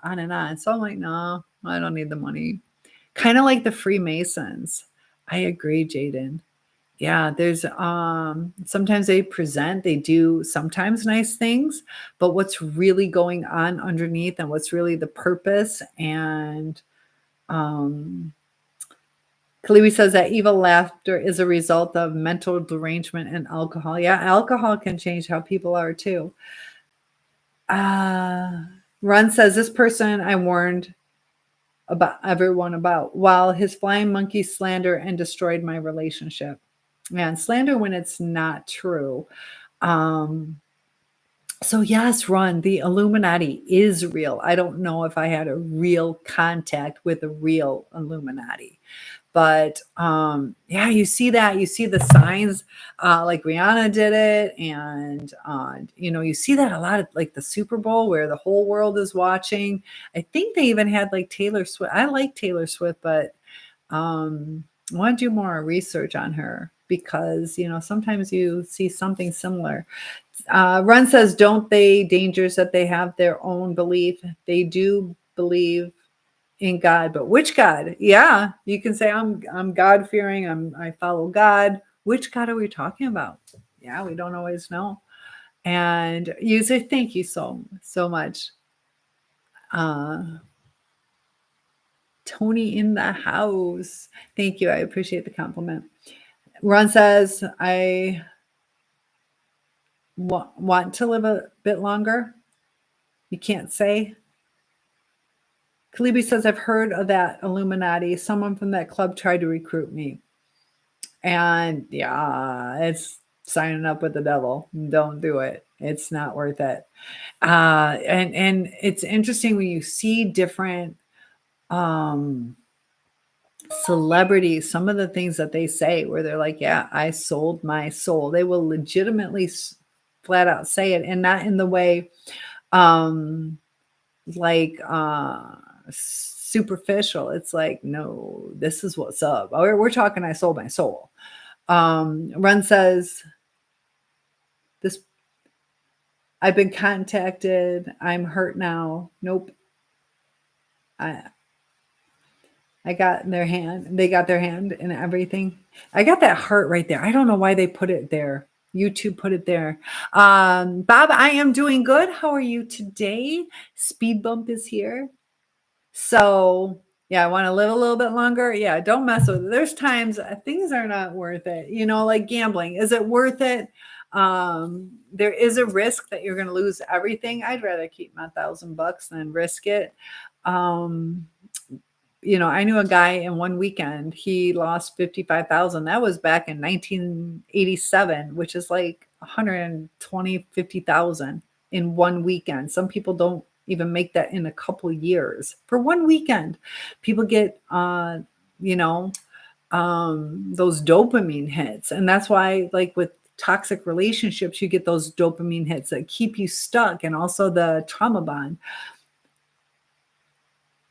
on and on. So I'm like, no, I don't need the money. Kind of like the Freemasons. I agree, Jaden. Yeah, there's sometimes they do sometimes nice things, but what's really going on underneath and what's really the purpose. And Kaliwi says that evil laughter is a result of mental derangement and alcohol. Yeah, alcohol can change how people are too. Ron says this person I warned everyone about, while his flying monkey slander and destroyed my relationship. Man, slander when it's not true. So yes, Ron, the Illuminati is real. I don't know if I had a real contact with a real Illuminati. But yeah, you see the signs, like Rihanna did it. And, you see that a lot of like the Super Bowl where the whole world is watching. I think they even had like Taylor Swift. I like Taylor Swift, but I want to do more research on her because, sometimes you see something similar. Ron says, don't they dangers that they have their own belief? They do believe in God, but which God? Yeah, you can say I'm God fearing. I follow God. Which God are we talking about? Yeah, we don't always know. And you say thank you so much. Tony in the house. Thank you. I appreciate the compliment. Ron says I want to live a bit longer. You can't say. Kalibi says, I've heard of that Illuminati. Someone from that club tried to recruit me. And yeah, it's signing up with the devil. Don't do it. It's not worth it. And it's interesting when you see different celebrities, some of the things that they say where they're like, yeah, I sold my soul. They will legitimately flat out say it, and not in the way like superficial. It's like, no, this is what's up. We're talking, I sold my soul. Run says, this, I've been contacted. I'm hurt now. Nope. I got their hand. They got their hand and everything. I got that heart right there. I don't know why they put it there. YouTube put it there. Bob, I am doing good. How are you today? Speed bump is here. So yeah, I want to live a little bit longer. Yeah, don't mess with it. There's times things are not worth it. You know, like gambling. Is it worth it? There is a risk that you're going to lose everything. I'd rather keep my $1,000 than risk it. You know, I knew a guy in one weekend, he lost 55,000. That was back in 1987, which is like 120, 50,000 in one weekend. Some people don't even make that in a couple years. For one weekend, people get, you know, those dopamine hits. And that's why, like with toxic relationships, you get those dopamine hits that keep you stuck, and also the trauma bond.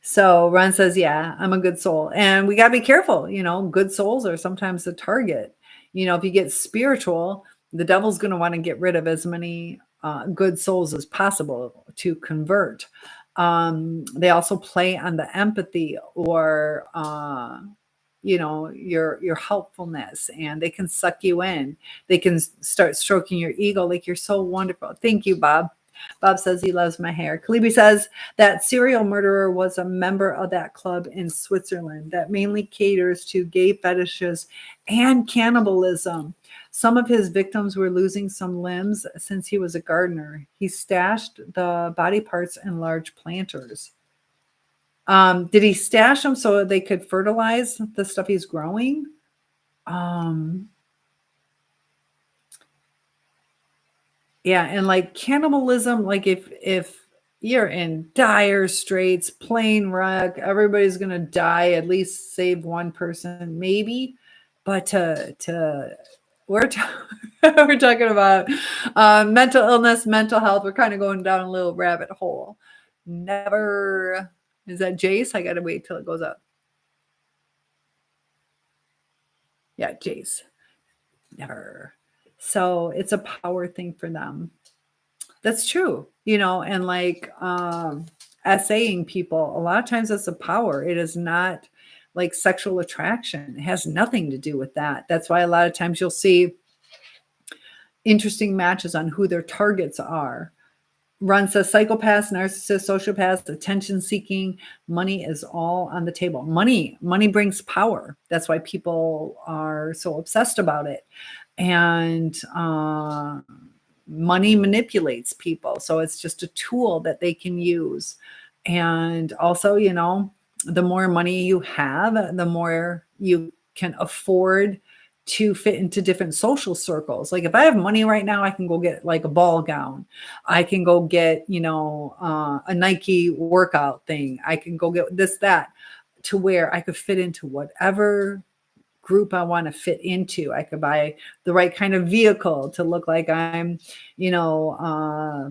So Ron says, yeah, I'm a good soul. And we got to be careful. You know, good souls are sometimes the target. You know, if you get spiritual, the devil's going to want to get rid of as many good souls as possible to convert. They also play on the empathy or, you know, your helpfulness, and they can suck you in. They can start stroking your ego like you're so wonderful. Thank you, Bob. Bob says he loves my hair. Kalibi says that serial murderer was a member of that club in Switzerland that mainly caters to gay fetishes and cannibalism. Some of his victims were losing some limbs since he was a gardener. He stashed the body parts in large planters. Did he stash them so they could fertilize the stuff he's growing? Yeah, and like cannibalism, like if you're in dire straits, plane wreck, everybody's gonna die, at least save one person, maybe. But we're we're talking about mental illness, mental health. We're kind of going down a little rabbit hole. Never. Is that Jace? I gotta wait till it goes up. Yeah, Jace. Never. So it's a power thing for them. That's true, you know, and like essaying people, a lot of times it's a power. It is not like sexual attraction. It has nothing to do with that. That's why a lot of times you'll see interesting matches on who their targets are. Run says psychopaths, narcissists, sociopaths, attention seeking, money is all on the table. Money brings power. That's why people are so obsessed about it. And money manipulates people. So it's just a tool that they can use. And also, you know, the more money you have, the more you can afford to fit into different social circles. Like if I have money right now, I can go get like a ball gown. I can go get, you know, a Nike workout thing. I can go get this, that, to where I could fit into whatever group I want to fit into. I could buy the right kind of vehicle to look like I'm, you know,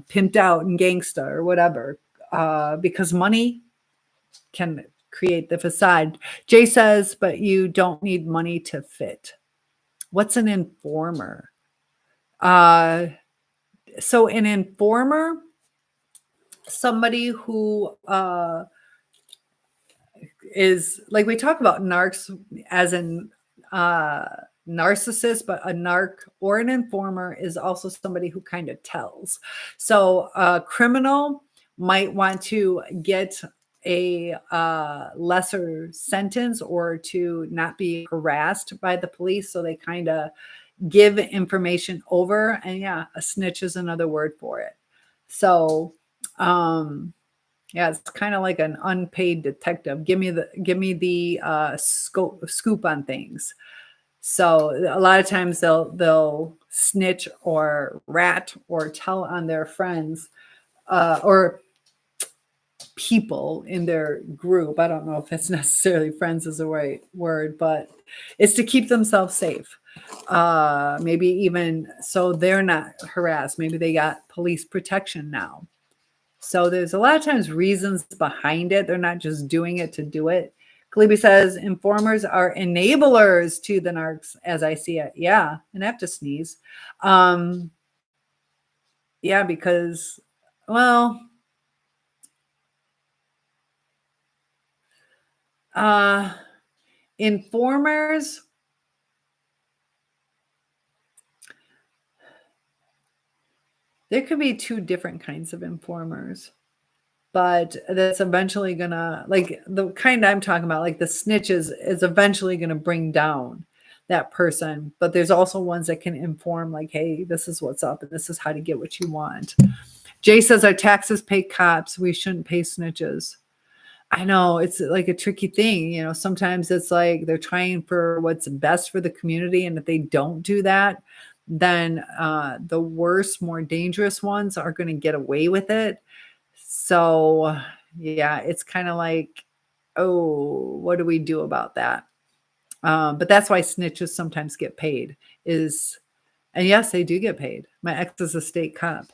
pimped out and gangsta or whatever, because money can create the facade. Jay says, but you don't need money to fit. What's an informer? So an informer, somebody who is like, we talk about narcs as in narcissist, but a narc or an informer is also somebody who kind of tells. So a criminal might want to get a lesser sentence or to not be harassed by the police. So they kind of give information over, and yeah, a snitch is another word for it. So Yeah, it's kind of like an unpaid detective. Give me the scoop on things. So a lot of times they'll snitch or rat or tell on their friends or people in their group. I don't know if it's necessarily friends is the right word, but it's to keep themselves safe. Maybe even so they're not harassed. Maybe they got police protection now. So there's a lot of times reasons behind it. They're not just doing it to do it. Kalibi says informers are enablers to the narcs as I see it. Yeah, and I have to sneeze. Um, yeah, because, well, uh, informers, there could be two different kinds of informers. But that's eventually gonna like the kind I'm talking about, like the snitches is eventually gonna bring down that person. But there's also ones that can inform, like, hey, this is what's up and this is how to get what you want. Jay says our taxes pay cops. We shouldn't pay snitches. I know it's like a tricky thing. Sometimes it's like they're trying for what's best for the community. And if they don't do that, then the worse, more dangerous ones are going to get away with it. So, yeah, it's kind of like, oh, what do we do about that? But that's why snitches sometimes get paid and yes, they do get paid. My ex is a state cop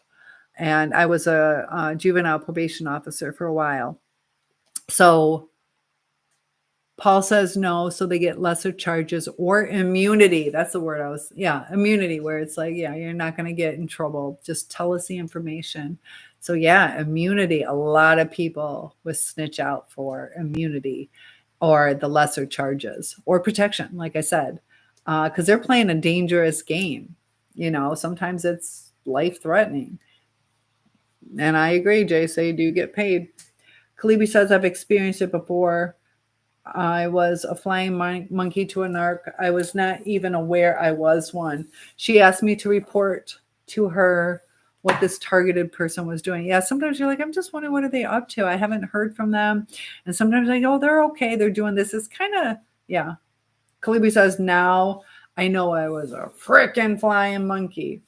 and I was a juvenile probation officer for a while. So Paul says no, so they get lesser charges or immunity. That's the word immunity, where it's like, yeah, you're not going to get in trouble. Just tell us the information. So, yeah, immunity. A lot of people would snitch out for immunity or the lesser charges or protection, like I said, because they're playing a dangerous game. Sometimes it's life threatening. And I agree, Jay, so you do get paid. Kalibi says, I've experienced it before. I was a flying monkey to a narc. I was not even aware I was one. She asked me to report to her what this targeted person was doing. Yeah, sometimes you're like, I'm just wondering what are they up to? I haven't heard from them. And sometimes I go, they're okay. They're doing this. It's kind of, yeah. Kalibi says, now I know I was a freaking flying monkey.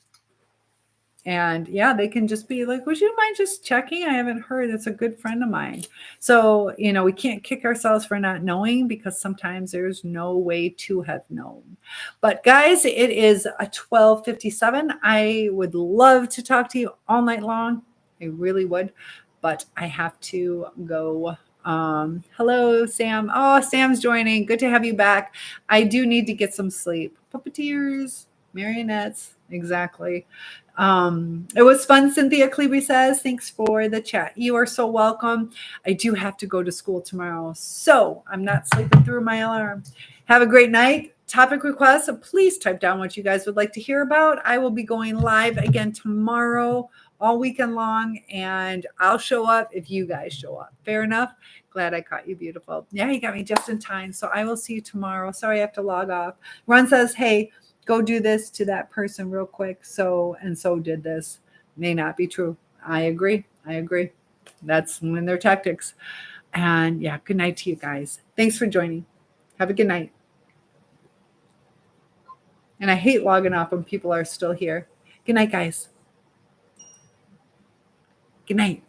And yeah, they can just be like, would you mind just checking? I haven't heard. It's a good friend of mine. So, we can't kick ourselves for not knowing because sometimes there's no way to have known. But guys, it is a 12:57. I would love to talk to you all night long. I really would, but I have to go. Hello, Sam. Oh, Sam's joining. Good to have you back. I do need to get some sleep. Puppeteers, marionettes, exactly. It was fun, Cynthia Cleby says. Thanks for the chat. You are so welcome. I do have to go to school tomorrow, so I'm not sleeping through my alarm. Have a great night. Topic requests, please type down what you guys would like to hear about. I will be going live again tomorrow, all weekend long, and I'll show up if you guys show up. Fair enough? Glad I caught you, beautiful. Yeah, you got me just in time, so I will see you tomorrow. Sorry I have to log off. Ron says, hey, go do this to that person real quick. So did this. May not be true. I agree. That's when their tactics. And yeah, good night to you guys. Thanks for joining. Have a good night. And I hate logging off when people are still here. Good night, guys. Good night.